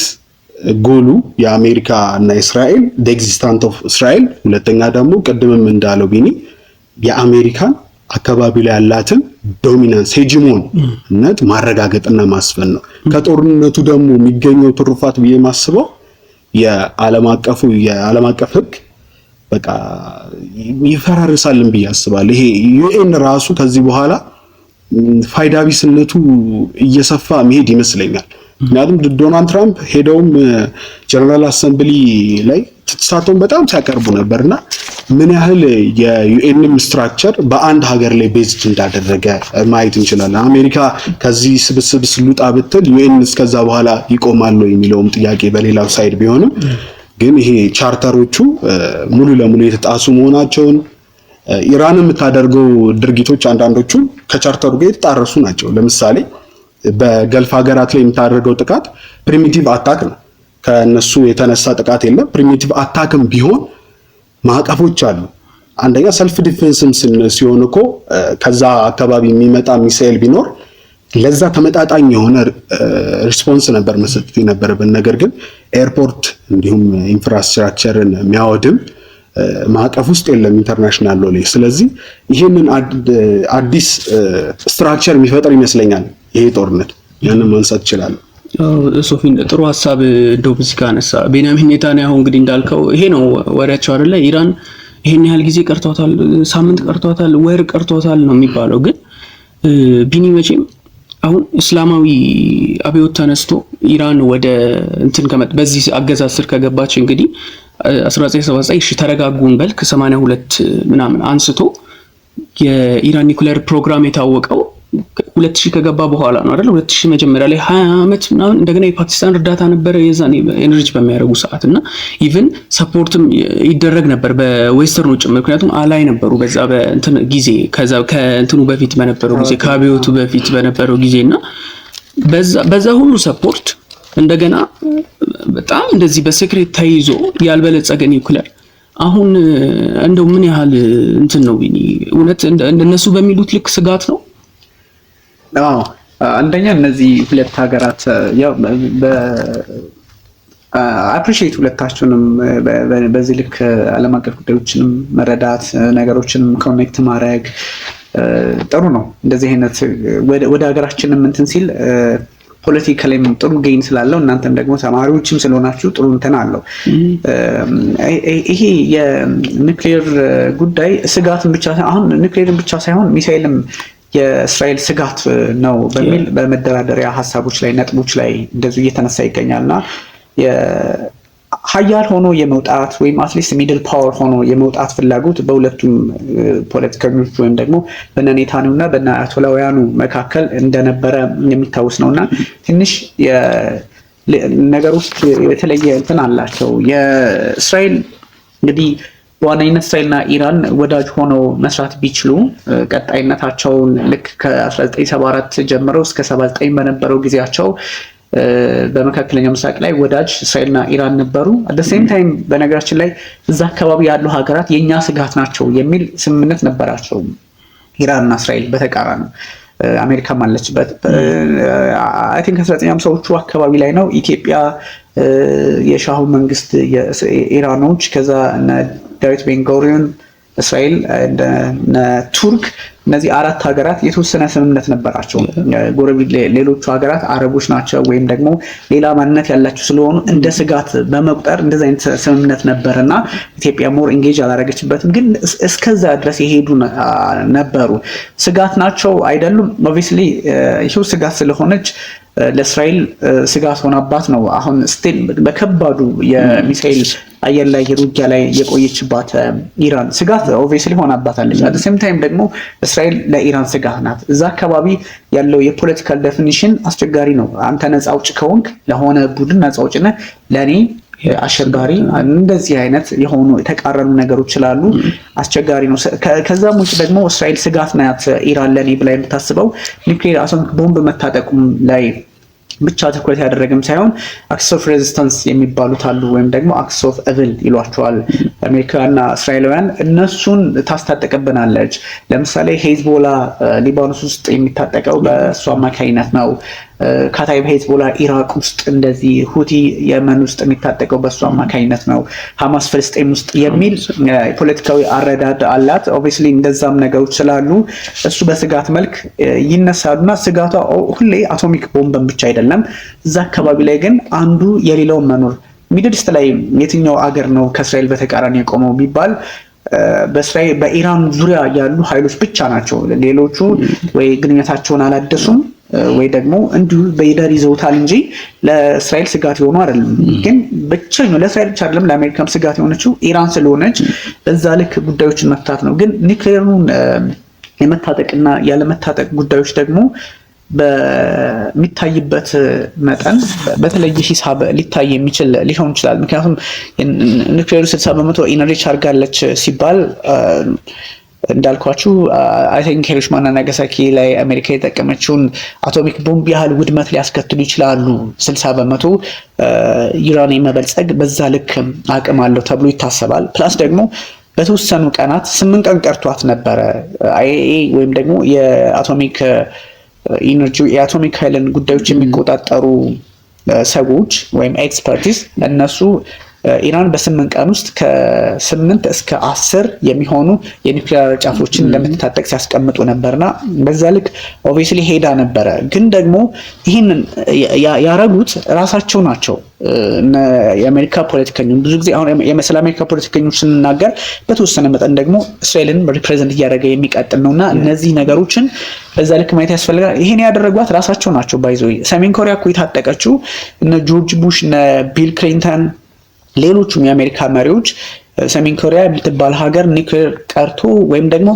ጎሉ የአሜሪካ እና እስራኤል ኤግዚስታንት ኦፍ እስራኤል፣ ሁለተኛ ደግሞ ቅድምም እንዳለው ቢኒ የአሜሪካን አካባቢ ላይ ያላትን ዶሚናንስ ሄጂሞንነት ማረጋገጥና ማስፈን ነው። ከጦርነቱ ደግሞ የሚገኘው ትሩፋት ብዬ ማስበው የዓለም አቀፍ ሕግ በቃ ይፈራርሳልን ብዬ አስባለሁ። ይሄ ዩኤን ራሱ ከዚህ በኋላ ፋይዳ ቢስነቱ እየሰፋ መሄድ ይመስለኛል። ምክንያቱም ዶናልድ ትራምፕ ሄደውም ጀነራል አሰምብሊ ላይ ተሳትፎን በጣም ሲያቀርቡ ነበርና ምን ያህል የዩኤንም ስትራክቸር በአንድ ሀገር ላይ ቤዝድ እንዳደረገ ማየት እንችላለን። አሜሪካ ከዚህ ስብስብ ስሉጣ ብትል ዩኤን እስከዛ በኋላ ይቆማል የሚለውም ጥያቄ በሌላው ሳይድ ቢሆንም ግን ይሄ ቻርተሮቹ ሙሉ ለሙሉ የተጣሱ መሆናቸውን ኢራን የምታደርገው ድርጊቶች አንዳንዶቹ ከቻርተሩ ጋር የተጣረሱ ናቸው። ለምሳሌ በገልፍ ሀገራት ላይ የምታደርገው ጥቃት ፕሪሚቲቭ አታክ ነው። ከነሱ የተነሳ ጥቃት የለም። ፕሪሚቲቭ አታክም ቢሆን ማዕቀፎች አሉ። አንደኛ ሰልፍ ዲፌንስም ሲሆን እኮ ከዛ አካባቢ የሚመጣ ሚሳኤል ቢኖር ለዛ ተመጣጣኝ የሆነ ሪስፖንስ ነበር መስጠት የነበረብን። ነገር ግን ኤርፖርት እንዲሁም ኢንፍራስትራክቸርን የሚያወድም ማዕቀፍ ውስጥ የለም ኢንተርናሽናል ሎ ላይ። ስለዚህ ይህንን አዲስ ስትራክቸር የሚፈጥር ይመስለኛል ይሄ ጦርነት። ያንን ማንሳት ይችላል። ሶፊን ጥሩ ሀሳብ እንደው በዚህ ካነሳ ቤንያሚን ኔታንያሁ እንግዲህ እንዳልከው ይሄ ነው ወሬያቸው አይደለ? ኢራን ይሄን ያህል ጊዜ ቀርቷታል፣ ሳምንት ቀርቷታል፣ ወር ቀርቷታል ነው የሚባለው። ግን ቢኒ መቼም አሁን እስላማዊ አብዮት ተነስቶ ኢራን ወደ እንትን በዚህ አገዛዝ ስር ከገባች እንግዲህ 1979 ተረጋጉን በልክ 82 ምናምን አንስቶ የኢራን ኒውክሌር ፕሮግራም የታወቀው 2000 ከገባ በኋላ ነው አይደል? 2000 መጀመሪያ ላይ 20 ዓመት ምናምን እንደገና የፓኪስታን እርዳታ ነበረ የዛኔ ኤነርጂ በሚያደርጉ ሰዓት እና ኢቭን ሰፖርትም ይደረግ ነበር በዌስተርኑ ጭምር። ምክንያቱም አላይ ነበሩ በዛ በእንትን ጊዜ ከዛ ከእንትኑ በፊት በነበረው ጊዜ ከአብዮቱ በፊት በነበረው ጊዜና በዛ ሁሉ ሰፖርት እንደገና በጣም እንደዚህ በሴክሬት ተይዞ ያልበለጸገ ኒውክሌር አሁን እንደው ምን ያህል እንትን ነው ቢኒ? እውነት እንደነሱ በሚሉት ልክ ስጋት ነው? አዎ አንደኛ እነዚህ ሁለት ሀገራት ያው አፕሪሺየት ሁለታችሁንም በዚህ ልክ ዓለም አቀፍ ጉዳዮችንም መረዳት ነገሮችንም ኮኔክት ማድረግ ጥሩ ነው። እንደዚህ አይነት ወደ ሀገራችንም እንትን ሲል ፖለቲካሊም ጥሩ ጌን ስላለው እናንተም ደግሞ ተማሪዎችም ስለሆናችሁ ጥሩ እንትን አለው። ይሄ የኒውክሌር ጉዳይ ስጋትን ብቻ አሁን ኒውክሌርን ብቻ ሳይሆን ሚሳኤልም የእስራኤል ስጋት ነው በሚል በመደራደሪያ ሀሳቦች ላይ ነጥቦች ላይ እንደዚሁ እየተነሳ ይገኛልና ሀያል ሆኖ የመውጣት ወይም አትሊስት ሚድል ፓወር ሆኖ የመውጣት ፍላጎት በሁለቱም ፖለቲከኞች ወይም ደግሞ በነ ኔታንያሁ እና በነ አያቶላውያኑ መካከል እንደነበረ የሚታወስ ነውና ትንሽ ነገሮች የተለየ እንትን አላቸው። የእስራኤል እንግዲህ በዋነኝነት እስራኤልና ኢራን ወዳጅ ሆነው መስራት ቢችሉ ቀጣይነታቸውን ልክ ከ1974 ጀምረው እስከ 79 በነበረው ጊዜያቸው በመካከለኛው ምስራቅ ላይ ወዳጅ እስራኤልና ኢራን ነበሩ። አት ዘ ሴም ታይም በነገራችን ላይ እዛ አካባቢ ያሉ ሀገራት የኛ ስጋት ናቸው የሚል ስምምነት ነበራቸው። ኢራንና እስራኤል በተቃራኒ አሜሪካም አለችበት። አይ ቲንክ 1950ዎቹ አካባቢ ላይ ነው ኢትዮጵያ የሻሁ መንግስት የኢራኖች ከዛ እነ ዳዊት ቤን ጉሪዮን እስራኤል እና ቱርክ እነዚህ አራት ሀገራት የተወሰነ ስምምነት ነበራቸው። ጎረቤት ሌሎቹ ሀገራት አረቦች ናቸው ወይም ደግሞ ሌላ ማንነት ያላቸው ስለሆኑ እንደ ስጋት በመቁጠር እንደዚህ አይነት ስምምነት ነበርና ኢትዮጵያ ሞር ኢንጌጅ አላደረገችበትም። ግን እስከዛ ድረስ የሄዱ ነበሩ። ስጋት ናቸው አይደሉም? ኦብቪስሊ ይሄው ስጋት ስለሆነች ለእስራኤል ስጋት ሆናባት ነው አሁን ስቲል በከባዱ የሚሳኤል አየር ላይ ውጊያ ላይ የቆየችባት ኢራን ስጋት ኦብቪስሊ ሆናባታለች። አት ሴም ታይም ደግሞ እስራኤል ለኢራን ስጋት ናት። እዛ አካባቢ ያለው የፖለቲካል ዴፊኒሽን አስቸጋሪ ነው። አንተ ነፃ አውጭ ከሆንክ ለሆነ ቡድን ነፃ አውጭ ነህ፣ ለኔ አሸባሪ፣ እንደዚህ አይነት የሆኑ የተቃረኑ ነገሮች ስላሉ አስቸጋሪ ነው። ከዛም ውጭ ደግሞ እስራኤል ስጋት ናት ኢራን ለኔ ብላ የምታስበው ኒውክሌር አቶሚክ ቦምብ መታጠቁም ላይ ብቻ ትኩረት ያደረገም ሳይሆን አክስ ኦፍ ሬዚስታንስ የሚባሉት አሉ ወይም ደግሞ አክስ ኦፍ ኤቪል ይሏቸዋል አሜሪካና እስራኤላውያን። እነሱን ታስታጠቅብናለች። ለምሳሌ ሄዝቦላ ሊባኖስ ውስጥ የሚታጠቀው በእሱ አማካኝነት ነው። ካታይብ ሄዝቦላ ኢራቅ ውስጥ እንደዚህ፣ ሁቲ የመን ውስጥ የሚታጠቀው በእሱ አማካኝነት ነው። ሐማስ ፍልስጤም ውስጥ የሚል ፖለቲካዊ አረዳድ አላት። ኦብቪስሊ እንደዛም ነገሮች ስላሉ እሱ በስጋት መልክ ይነሳሉና ስጋቷ ሁሌ አቶሚክ ቦምብን ብቻ አይደለም። እዛ አካባቢ ላይ ግን አንዱ የሌላውን መኖር ሚድል ኢስት ላይ የትኛው አገር ነው ከእስራኤል በተቃራኒ የቆመው ቢባል በኢራን ዙሪያ ያሉ ኃይሎች ብቻ ናቸው። ሌሎቹ ወይ ግንኙነታቸውን አላደሱም ወይ ደግሞ እንዲሁ በይደር ይዘውታል እንጂ ለእስራኤል ስጋት የሆኑ አይደለም። ግን ብቸኛው ለእስራኤል ብቻ አይደለም ለአሜሪካም ስጋት የሆነችው ኢራን ስለሆነች በዛ ልክ ጉዳዮችን መፍታት ነው። ግን ኒውክሌሩን የመታጠቅና ያለመታጠቅ ጉዳዮች ደግሞ በሚታይበት መጠን በተለየ ሂሳብ ሊታይ የሚችል ሊሆን ይችላል። ምክንያቱም ኒውክሌሩ 60% ኢነርጂ አድርጋለች ሲባል እንዳልኳችሁ አይ ቲንክ ሂሮሺማና ናጋሳኪ ላይ አሜሪካ የተጠቀመችውን አቶሚክ ቦምብ ያህል ውድመት ሊያስከትሉ ይችላሉ። 60% ዩራኒየም መበልጸግ በዛ ልክ አቅም አለው ተብሎ ይታሰባል። ፕላስ ደግሞ በተወሰኑ ቀናት 8 ቀን ቀርቷት ነበረ አይኤኤ ወይም ደግሞ የአቶሚክ ኢነርጂ የአቶሚክ ኃይልን ጉዳዮች የሚቆጣጠሩ ሰዎች ወይም ኤክስፐርቲስ እነሱ ኢራን በ8 ቀን ውስጥ ከ8 እስከ 10 የሚሆኑ የኒውክሌር ጫፎችን እንደምትታጠቅ ሲያስቀምጡ ነበርና በዛ ልክ ኦብቪስሊ ሄዳ ነበረ። ግን ደግሞ ይህንን ያረጉት ራሳቸው ናቸው። የአሜሪካ ፖለቲከኞች ብዙ ጊዜ አሁን የመሰለ አሜሪካ ፖለቲከኞች ስንናገር በተወሰነ መጠን ደግሞ እስራኤልን ሪፕሬዘንት እያደረገ የሚቀጥል ነውና እነዚህ ነገሮችን በዛ ልክ ማየት ያስፈልጋል። ይሄን ያደረጓት ራሳቸው ናቸው። ባይዘው ሰሜን ኮሪያ እኮ የታጠቀችው እነ ጆርጅ ቡሽ እነ ቢል ክሊንተን ሌሎቹም የአሜሪካ መሪዎች ሰሜን ኮሪያ የምትባል ሀገር ኒውክሌር ቀርቶ ወይም ደግሞ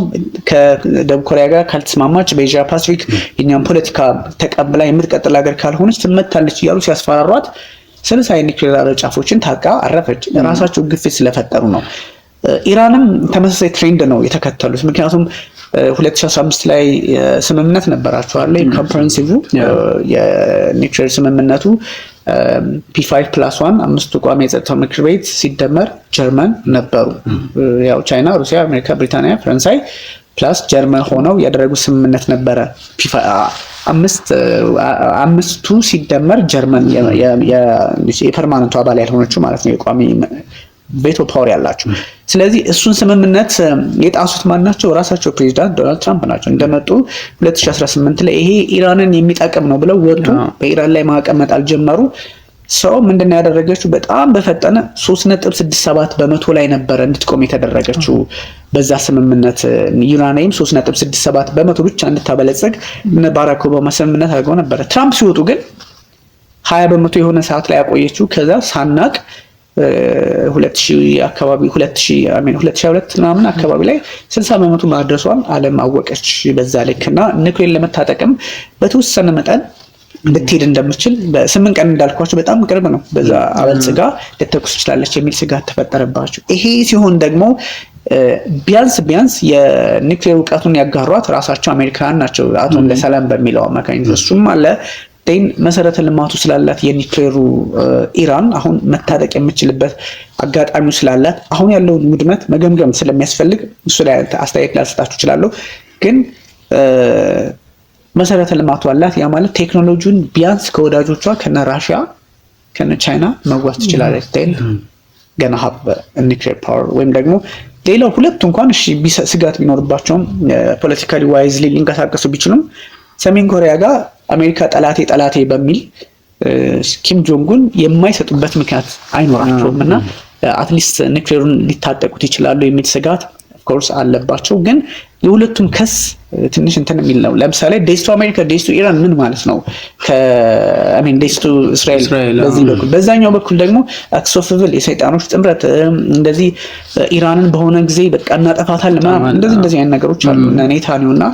ከደቡብ ኮሪያ ጋር ካልተስማማች በኤዥያ ፓሲፊክ የኛም ፖለቲካ ተቀብላ የምትቀጥል ሀገር ካልሆነች ትመታለች እያሉ ሲያስፈራሯት 60 የኒውክሌር ጫፎችን ታቃ አረፈች። ራሳቸው ግፊት ስለፈጠሩ ነው። ኢራንም ተመሳሳይ ትሬንድ ነው የተከተሉት። ምክንያቱም 2015 ላይ ስምምነት ነበራቸው አለ ኮምፕሬሄንሲቭ የኒውክሌር ስምምነቱ P5+1 አምስቱ ቋሚ የጸጥታው ምክር ቤት ሲደመር ጀርመን ነበሩ። ያው ቻይና፣ ሩሲያ፣ አሜሪካ፣ ብሪታንያ፣ ፈረንሳይ ፕላስ ጀርመን ሆነው ያደረጉት ስምምነት ነበረ። አምስቱ ሲደመር ጀርመን የፐርማነንቱ አባል ያልሆነችው ማለት ነው፣ የቋሚ ቬቶ ፓወር ያላቸው። ስለዚህ እሱን ስምምነት የጣሱት ማን ናቸው? ራሳቸው ፕሬዚዳንት ዶናልድ ትራምፕ ናቸው። እንደመጡ 2018 ላይ ይሄ ኢራንን የሚጠቅም ነው ብለው ወጡ። በኢራን ላይ ማዕቀብ መጣል ጀመሩ። ሰው ምንድነው ያደረገችው? በጣም በፈጠነ 3.67% ላይ ነበረ እንድትቆም የተደረገችው በዛ ስምምነት። ዩራኒየም 3.67% ብቻ እንድታበለጸግ ባራክ ኦባማ ስምምነት አድርገው ነበረ። ትራምፕ ሲወጡ ግን 20% የሆነ ሰዓት ላይ ያቆየችው። ከዛ ሳናቅ 2000 አካባቢ 2022 ምናምን አካባቢ ላይ 60% ማድረሷን ዓለም አወቀች። በዛ ልክና ኒውክሌር ለመታጠቅም በተወሰነ መጠን ልትሄድ እንደምትችል በ8 ቀን እንዳልኳቸው በጣም ቅርብ ነው። በዛ አበልጽጋ ልትተኩስ ትችላለች የሚል ስጋት ተፈጠረባቸው። ይሄ ሲሆን ደግሞ ቢያንስ የኒውክሌር እውቀቱን ያጋሯት ራሳቸው አሜሪካን ናቸው፣ አቶም ለሰላም በሚለው አማካኝነት እሱም አለ። መሰረተ ልማቱ ስላላት የኒውክሌሩ ኢራን አሁን መታጠቅ የምትችልበት አጋጣሚው ስላላት አሁን ያለውን ውድመት መገምገም ስለሚያስፈልግ እሱ ላይ አስተያየት ላልሰጣችሁ እችላለሁ። ግን መሰረተ ልማቱ አላት። ያ ማለት ቴክኖሎጂውን ቢያንስ ከወዳጆቿ ከነ ራሽያ ከነ ቻይና መዋስ ትችላለች። ገና ሀብ ኒውክሌር ፓወር ወይም ደግሞ ሌላው ሁለቱ እንኳን እሺ ስጋት ቢኖርባቸውም ፖለቲካሊ ዋይዝሊ ሊንቀሳቀሱ ቢችሉም ሰሜን ኮሪያ ጋር አሜሪካ ጠላቴ በሚል ኪም ጆንጉን የማይሰጡበት ምክንያት አይኖራቸውም እና አትሊስት ኒውክሌሩን ሊታጠቁት ይችላሉ የሚል ስጋት ኦፍኮርስ አለባቸው። ግን የሁለቱም ከስ ትንሽ እንትን የሚል ነው። ለምሳሌ ዴስቱ አሜሪካ ዴስቱ ኢራን ምን ማለት ነው? ዴስቱ እስራኤል በዚህ በኩል፣ በዛኛው በኩል ደግሞ አክሶፍብል የሰይጣኖች ጥምረት እንደዚህ ኢራንን በሆነ ጊዜ በቃ እናጠፋታለን ምናምን እንደዚህ አይነት ነገሮች አሉ። ኔታንያሁ እና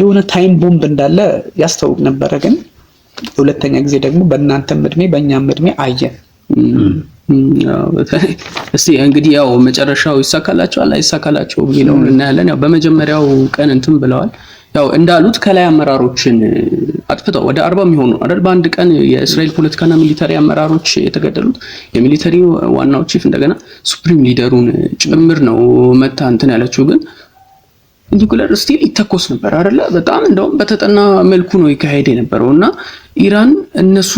የሆነ ታይም ቦምብ እንዳለ ያስታውቅ ነበረ። ግን የሁለተኛ ጊዜ ደግሞ በእናንተም እድሜ በእኛም እድሜ አየን። እስቲ እንግዲህ ያው መጨረሻው ይሳካላቸዋል አይሳካላቸው ቢለውን እናያለን። ያው በመጀመሪያው ቀን እንትን ብለዋል። ያው እንዳሉት ከላይ አመራሮችን አጥፍተው ወደ 40 የሚሆኑ አይደል በአንድ ቀን የእስራኤል ፖለቲካና ሚሊታሪ አመራሮች የተገደሉት። የሚሊታሪ ዋናው ቺፍ እንደገና ሱፕሪም ሊደሩን ጭምር ነው መታ እንትን ያለችው። ግን ኒውክሌር ስቲል ይተኮስ ነበር አይደለ? በጣም እንደውም በተጠና መልኩ ነው ይካሄድ የነበረውና ኢራን እነሱ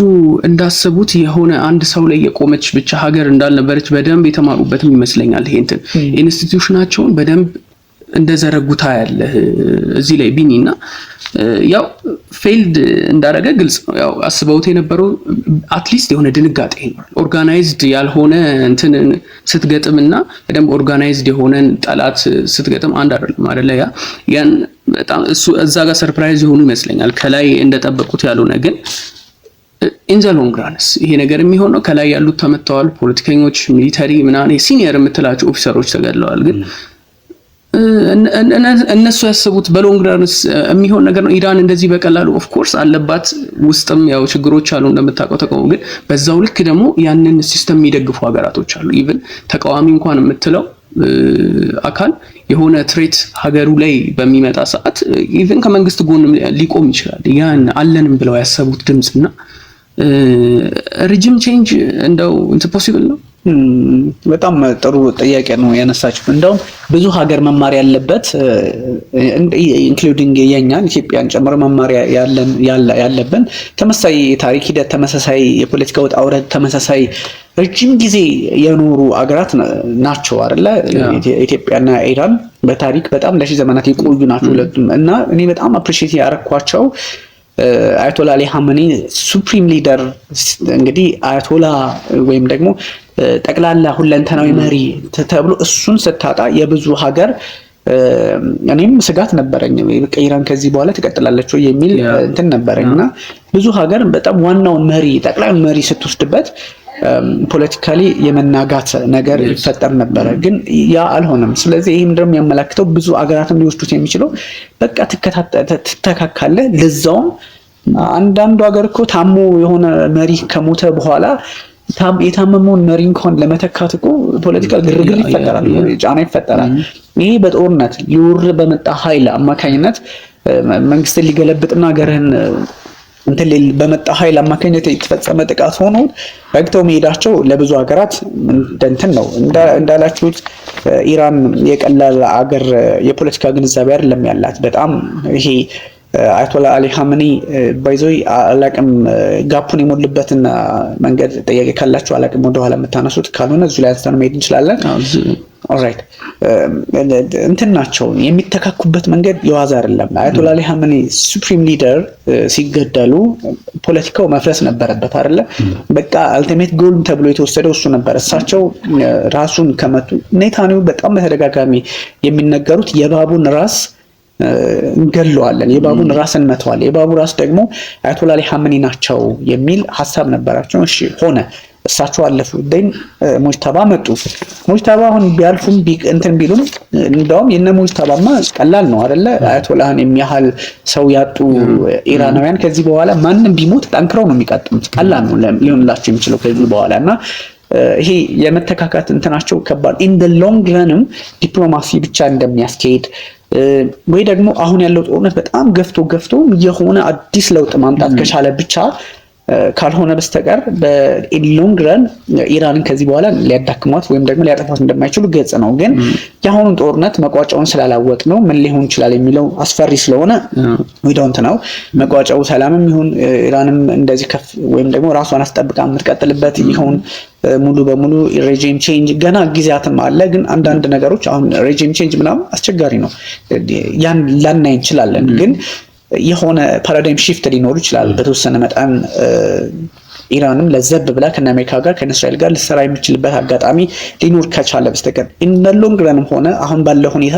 እንዳሰቡት የሆነ አንድ ሰው ላይ የቆመች ብቻ ሀገር እንዳልነበረች በደንብ የተማሩበትም ይመስለኛል። ይሄ እንትን ኢንስቲትዩሽናቸውን በደንብ እንደዘረጉታ ያለ እዚህ ላይ ቢኒና ያው ፌልድ እንዳረገ ግልጽ ነው። ያው አስበውት የነበረው አትሊስት የሆነ ድንጋጤ ይኖራል። ኦርጋናይዝድ ያልሆነ እንትን ስትገጥምና በደንብ ኦርጋናይዝድ የሆነን ጠላት ስትገጥም አንድ አይደለም አይደለ? ያን በጣም እሱ እዛ ጋር ሰርፕራይዝ የሆኑ ይመስለኛል። ከላይ እንደጠበቁት ያልሆነ ግን ኢን ዘ ሎንግ ራንስ ይሄ ነገር የሚሆነው ከላይ ያሉት ተመተዋል። ፖለቲከኞች፣ ሚሊታሪ ምናምን ሲኒየር የምትላቸው ኦፊሰሮች ተገድለዋል። ግን እነሱ ያሰቡት በሎንግ ራንስ የሚሆን ነገር ነው። ኢራን እንደዚህ በቀላሉ ኦፍ ኮርስ አለባት ውስጥም ያው ችግሮች አሉ እንደምታውቀው ተቃውሞ። ግን በዛው ልክ ደግሞ ያንን ሲስተም የሚደግፉ ሀገራቶች አሉ። ኢቭን ተቃዋሚ እንኳን የምትለው አካል የሆነ ትሬት ሀገሩ ላይ በሚመጣ ሰዓት ኢቭን ከመንግስት ጎን ሊቆም ይችላል። ያን አለንም ብለው ያሰቡት ድምጽና ሪጅም ቼንጅ እንደው ፖሲብል ነው። በጣም ጥሩ ጥያቄ ነው ያነሳችው። እንደውም ብዙ ሀገር መማር ያለበት ኢንክሉዲንግ የኛን ኢትዮጵያን ጨምሮ መማር ያለብን ተመሳሳይ ታሪክ ሂደት፣ ተመሳሳይ የፖለቲካ ውጣ ውረድ፣ ተመሳሳይ ረጅም ጊዜ የኖሩ አገራት ናቸው አይደለ? ኢትዮጵያና ኢራን በታሪክ በጣም ለሺህ ዘመናት የቆዩ ናቸው ሁለቱም። እና እኔ በጣም አፕሪሺየት ያረኳቸው አያቶላ አሊ ሀመኒ ሱፕሪም ሊደር እንግዲህ አያቶላ ወይም ደግሞ ጠቅላላ ሁለንተናዊ መሪ ተብሎ እሱን ስታጣ የብዙ ሀገር እኔም ስጋት ነበረኝ። በቃ ኢራን ከዚህ በኋላ ትቀጥላለች የሚል እንትን ነበረኝና ብዙ ሀገር በጣም ዋናውን መሪ ጠቅላዩ መሪ ስትወስድበት ፖለቲካሊ የመናጋት ነገር ይፈጠር ነበረ። ግን ያ አልሆነም። ስለዚህ ይሄም ደግሞ የሚያመላክተው ብዙ አገራትም ሊወስዱት የሚችለው በቃ ትተካካለ። ለዛውም አንዳንዱ ሀገር እኮ ታሞ የሆነ መሪ ከሞተ በኋላ የታመመውን መሪ እንኳን ለመተካት እኮ ፖለቲካል ግርግር ይፈጠራል፣ ጫና ይፈጠራል። ይሄ በጦርነት ሊወር በመጣ ኃይል አማካኝነት መንግስትን ሊገለብጥና ሀገርህን እንትን በመጣ ኃይል አማካኝነት የተፈጸመ ጥቃት ሆኖ ረግተው መሄዳቸው ለብዙ ሀገራት እንትን ነው። እንዳላችሁት ኢራን የቀላል አገር የፖለቲካ ግንዛቤ አይደለም ያላት። በጣም ይሄ አያቶላ አሊ ሀመኒ ባይዞይ አላቅም ጋፑን የሞልበትን መንገድ ጥያቄ ካላችሁ አላቅም ወደኋላ የምታነሱት ካልሆነ እዚሁ ላይ አንስተን መሄድ እንችላለን። ኦልራይት እንትን ናቸው የሚተካኩበት መንገድ የዋዛ አይደለም። አያቶላ አሊ ሀመኒ ሱፕሪም ሊደር ሲገደሉ ፖለቲካው መፍረስ ነበረበት አይደለ? በቃ አልቲሜት ጎል ተብሎ የተወሰደው እሱ ነበር። እሳቸው ራሱን ከመቱ ኔታንያሁ በጣም በተደጋጋሚ የሚነገሩት የባቡን ራስ እንገለዋለን፣ የባቡን ራስ እንመተዋለን፣ የባቡ ራስ ደግሞ አያቶላ አሊ ሀመኒ ናቸው የሚል ሀሳብ ነበራቸው። እሺ ሆነ። እሳቸው አለፉ። ደን ሙጅተባ መጡ። ሙጅተባ አሁን ቢያልፉም እንትን ቢሉም እንደውም የነ ሙጅተባማ ቀላል ነው አይደለ? አያቶላህን የሚያህል ሰው ያጡ ኢራናውያን ከዚህ በኋላ ማንም ቢሞት ጠንክረው ነው የሚቀጥሉት። ቀላል ነው ሊሆንላቸው የሚችለው ከዚህ በኋላ እና ይሄ የመተካካት እንትናቸው ከባድ ኢን ዘ ሎንግ ረንም ዲፕሎማሲ ብቻ እንደሚያስኬድ ወይ ደግሞ አሁን ያለው ጦርነት በጣም ገፍቶ የሆነ አዲስ ለውጥ ማምጣት ከቻለ ብቻ ካልሆነ በስተቀር በሎንግ ረን ኢራንን ከዚህ በኋላ ሊያዳክሟት ወይም ደግሞ ሊያጠፏት እንደማይችሉ ግልጽ ነው። ግን የአሁኑን ጦርነት መቋጫውን ስላላወቅ ነው ምን ሊሆን ይችላል የሚለው አስፈሪ ስለሆነ ዊዶንት ነው መቋጫው ሰላምም ይሁን ኢራንም እንደዚህ ከፍ ወይም ደግሞ ራሷን አስጠብቃ የምትቀጥልበት ይሁን ሙሉ በሙሉ ሬጂም ቼንጅ ገና ጊዜያትም አለ። ግን አንዳንድ ነገሮች አሁን ሬጂም ቼንጅ ምናምን አስቸጋሪ ነው። ያን ላናይ እንችላለን ግን የሆነ ፓራዳይም ሺፍት ሊኖር ይችላል በተወሰነ መጠን ኢራንም ለዘብ ብላ ከአሜሪካ ጋር ከእስራኤል ጋር ልትሰራ የሚችልበት አጋጣሚ ሊኖር ከቻለ በስተቀር ኢን ዘ ሎንግ ረንም ሆነ አሁን ባለው ሁኔታ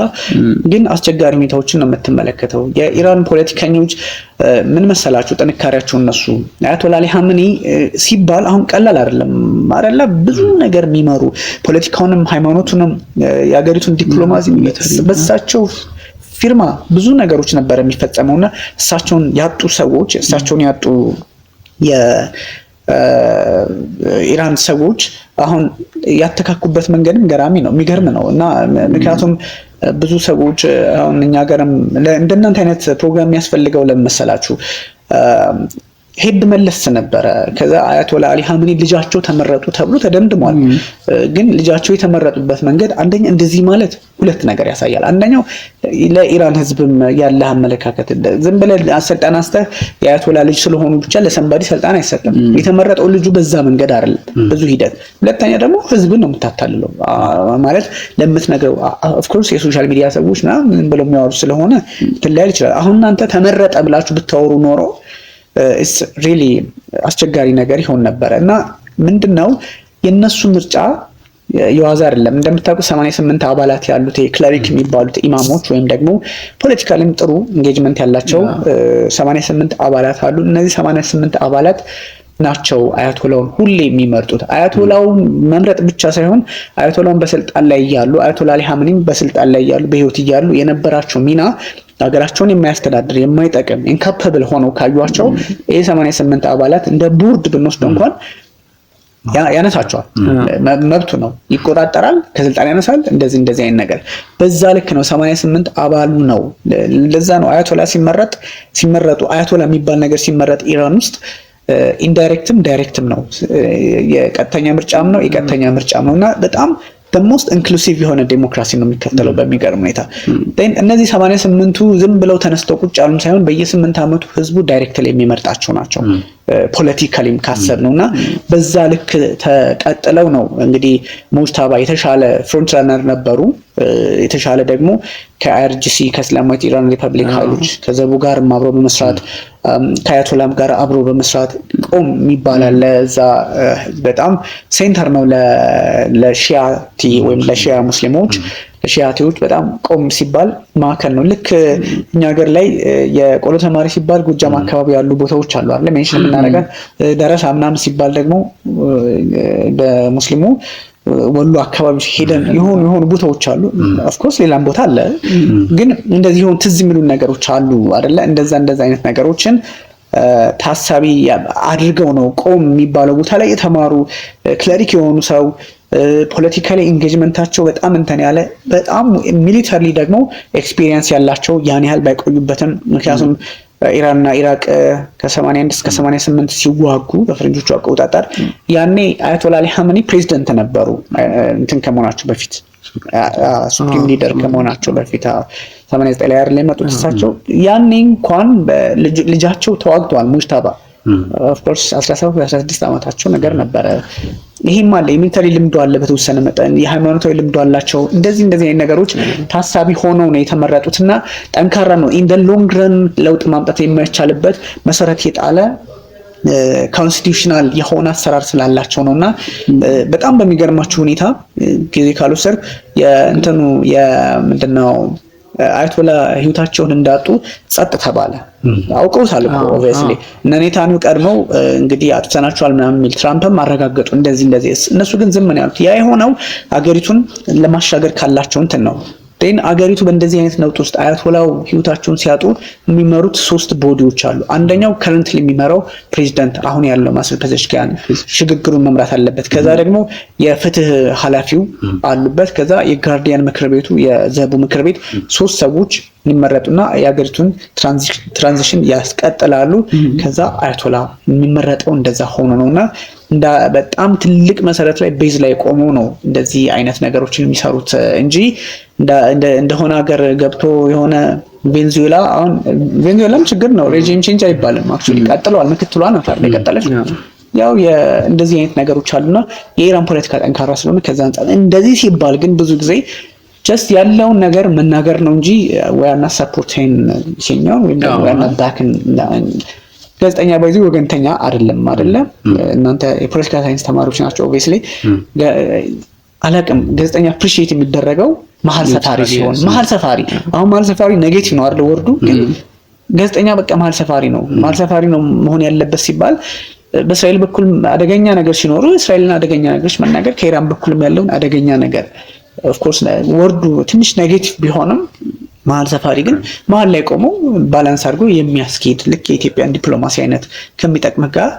ግን አስቸጋሪ ሁኔታዎችን ነው የምትመለከተው። የኢራን ፖለቲከኞች ምን መሰላችሁ ጥንካሬያቸው እነሱ አያቶላ አሊ ኻሜኒ ሲባል አሁን ቀላል አይደለም ብዙ ነገር የሚመሩ ፖለቲካውንም ሃይማኖቱንም የሀገሪቱን ዲፕሎማሲ በሳቸው ፊርማ ብዙ ነገሮች ነበር የሚፈጸመውና እሳቸውን ያጡ ሰዎች እሳቸውን ያጡ የኢራን ሰዎች አሁን ያተካኩበት መንገድም ገራሚ ነው የሚገርም ነው። እና ምክንያቱም ብዙ ሰዎች አሁን እኛ ሀገርም እንደናንተ አይነት ፕሮግራም የሚያስፈልገው ለመሰላችሁ ሄድ መለስ ነበረ። ከዛ አያቶላ አሊ ኻሜኒ ልጃቸው ተመረጡ ተብሎ ተደምድሟል። ግን ልጃቸው የተመረጡበት መንገድ አንደኛ እንደዚህ ማለት ሁለት ነገር ያሳያል። አንደኛው ለኢራን ህዝብም ያለ አመለካከት ዝም ብለህ ስልጣን አስተህ የአያቶላ ልጅ ስለሆኑ ብቻ ለሰንባዲ ስልጣን አይሰጥም። የተመረጠው ልጁ በዛ መንገድ አይደለም ብዙ ሂደት። ሁለተኛ ደግሞ ህዝብን ነው የምታታልለው ማለት ለምትነግረው ኦፍ ኮርስ የሶሻል ሚዲያ ሰዎች ምናምን ብለው የሚያወሩ ስለሆነ ትለያይ ይችላል። አሁን እናንተ ተመረጠ ብላችሁ ብታወሩ ኖሮ ኢትስ ሪሊ አስቸጋሪ ነገር ይሆን ነበር። እና ምንድነው የነሱ ምርጫ የዋዛ አይደለም። እንደምታውቁት 88 አባላት ያሉት ክለሪክ የሚባሉት ኢማሞች ወይም ደግሞ ፖለቲካሊም ጥሩ ኢንጌጅመንት ያላቸው 88 አባላት አሉ። እነዚህ 88 አባላት ናቸው አያቶላውን ሁሌ የሚመርጡት። አያቶላው መምረጥ ብቻ ሳይሆን አያቶላውን በስልጣን ላይ ያሉ አያቶላ አሊ ኻሜኒም በስልጣን ላይ ያሉ በህይወት እያሉ የነበራቸው ሚና ሀገራቸውን የማያስተዳድር የማይጠቅም ኢንካፓብል ሆነው ካዩዋቸው የ88 አባላት እንደ ቦርድ ብንወስድ እንኳን ያነሳቸዋል። መብቱ ነው፣ ይቆጣጠራል፣ ከስልጣን ያነሳል። እንደዚህ አይነት ነገር በዛ ልክ ነው 88 አባሉ ነው። ለዛ ነው አያቶላ ሲመረጡ አያቶላ የሚባል ነገር ሲመረጥ ኢራን ውስጥ ኢንዳይሬክትም ዳይሬክትም ነው። የቀጥተኛ ምርጫም ነው የቀጥተኛ ምርጫም ነውና በጣም በሞስት ኢንክሉሲቭ የሆነ ዲሞክራሲ ነው የሚከተለው በሚገርም ሁኔታ። እነዚህ 88ቱ ዝም ብለው ተነስተው ቁጭ ያሉም ሳይሆን በየ8 ዓመቱ ህዝቡ ዳይሬክትሊ የሚመርጣቸው ናቸው። ፖለቲካሊም ካሰብ ነውና በዛ ልክ ተቀጥለው ነው እንግዲህ ሙጅተባ የተሻለ ፍሮንት ረነር ነበሩ። የተሻለ ደግሞ ከአይአርጂሲ ከእስላማዊት ኢራን ሪፐብሊክ ኃይሎች ከዘቡ ጋር አብሮ በመስራት ከአያቶላም ጋር አብሮ በመስራት ቆም ይባላል። ለዛ በጣም ሴንተር ነው ለሺያቲ ወይም ለሺያ ሙስሊሞች ለሺያቲዎች በጣም ቆም ሲባል ማዕከል ነው። ልክ እኛ ሀገር ላይ የቆሎ ተማሪ ሲባል ጎጃም አካባቢ ያሉ ቦታዎች አሉ አይደል ሜንሽን የምናደርጋት። ደረሳ ምናምን ሲባል ደግሞ በሙስሊሙ ወሎ አካባቢ ሄደን የሆኑ ቦታዎች አሉ። ኦፍ ኮርስ ሌላም ቦታ አለ፣ ግን እንደዚህ የሆኑ ትዝ የሚሉ ነገሮች አሉ አይደለ? እንደዛ አይነት ነገሮችን ታሳቢ አድርገው ነው ቆም የሚባለው ቦታ ላይ የተማሩ ክለሪክ የሆኑ ሰው ፖለቲካሊ ኢንጌጅመንታቸው በጣም እንትን ያለ በጣም ሚሊተሪ ደግሞ ኤክስፒሪየንስ ያላቸው ያን ያህል ባይቆዩበትም ምክንያቱም ኢራንና ኢራቅ ከ81 እስከ 88 ሲዋጉ በፈረንጆቹ አቆጣጠር ያኔ አያቶላ አሊ ኻሜኒ ፕሬዝዳንት ነበሩ። እንትን ከመሆናቸው በፊት ሱፕሪም ሊደር ከመሆናቸው በፊት 89 ላይ አይደል የመጡት እሳቸው። ያኔ እንኳን ልጃቸው ተዋግተዋል ሙጅተባ ኦፍ ኮርስ 17 16 ዓመታቸው ነገር ነበረ። ይሄም አለ የሚሊተሪ ልምዶ አለ በተወሰነ መጠን የሃይማኖታዊ ልምዶ አላቸው። እንደዚህ አይነት ነገሮች ታሳቢ ሆነው ነው የተመረጡትና ጠንካራ ነው ኢን ዘ ሎንግ ረን ለውጥ ማምጣት የማይቻልበት መሰረት የጣለ ኮንስቲቱሽናል የሆነ አሰራር ስላላቸው ነውና በጣም በሚገርማችሁ ሁኔታ ጊዜ ካልወሰድኩ የእንትኑ የምንድነው አያቶላ ህይወታቸውን እንዳጡ ጸጥ ተባለ። አውቀውታል እኮ ኦብቪየስሊ እነ ኔታንያሁ ቀድመው እንግዲህ አጥተናቸዋል ምናምን የሚል ትራምፕም አረጋገጡ እንደዚህ እነሱ ግን ዝም ነው ያሉት። ያ የሆነው አገሪቱን ለማሻገር ካላቸው እንትን ነው። አገሪቱ በእንደዚህ አይነት ነውጥ ውስጥ አያቶላው ህይወታቸውን ሲያጡ የሚመሩት 3 ቦዲዎች አሉ። አንደኛው ከረንትሊ የሚመራው ፕሬዚዳንት አሁን ያለው ማሰል ፔዜሽኪያን ሽግግሩን መምራት አለበት። ከዛ ደግሞ የፍትህ ኃላፊው አሉበት። ከዛ የጋርዲያን ምክር ቤቱ የዘቡ ምክር ቤት 3 ሰዎች የሚመረጡና የአገሪቱን ትራንዚሽን ያስቀጥላሉ። ከዛ አያቶላ የሚመረጠው እንደዛ ሆኖ ነውና በጣም ትልቅ መሰረት ላይ ቤዝ ላይ ቆመው ነው እንደዚህ አይነት ነገሮችን የሚሰሩት እንጂ እንደሆነ ሀገር ገብቶ የሆነ ቬንዙዌላ አሁን ቬንዙዌላም ችግር ነው ሬጂም ቼንጅ አይባልም። አክቹሊ ቀጥለዋል። ምክትሏ ነው ታዲያ የቀጠለች። ያው እንደዚህ አይነት ነገሮች አሉና የኢራን ፖለቲካ ጠንካራ ስለሆነ ከዛ አንፃር እንደዚህ ሲባል ግን ብዙ ጊዜ ጀስት ያለውን ነገር መናገር ነው እንጂ ወያና ሰፖርቴን ሲኛው ወይ ወያና ባክን ጋዜጠኛ ባይዙ ወገንተኛ አይደለም። እናንተ የፖለቲካ ሳይንስ ተማሪዎች ናቸው ኦብቪየስሊ አላቅም። ጋዜጠኛ አፕሪሺየት የሚደረገው መሀል ሰፋሪ ሲሆን መሀል ሰፋሪ ኔጌቲቭ ነው አይደል ወርዱ። ግን ጋዜጠኛ በቃ መሀል ሰፋሪ ነው መሆን ያለበት ሲባል በእስራኤል በኩል አደገኛ ነገር ሲኖሩ እስራኤልን አደገኛ ነገሮች መናገር፣ ከኢራን በኩልም ያለውን አደገኛ ነገር ኦፍ ኮርስ ወርዱ ትንሽ ኔጌቲቭ ቢሆንም መሀል ሰፋሪ ግን መሀል ላይ ቆሞ ባላንስ አድርጎ የሚያስኬድ ልክ የኢትዮጵያን ዲፕሎማሲ አይነት ከሚጠቅም ጋር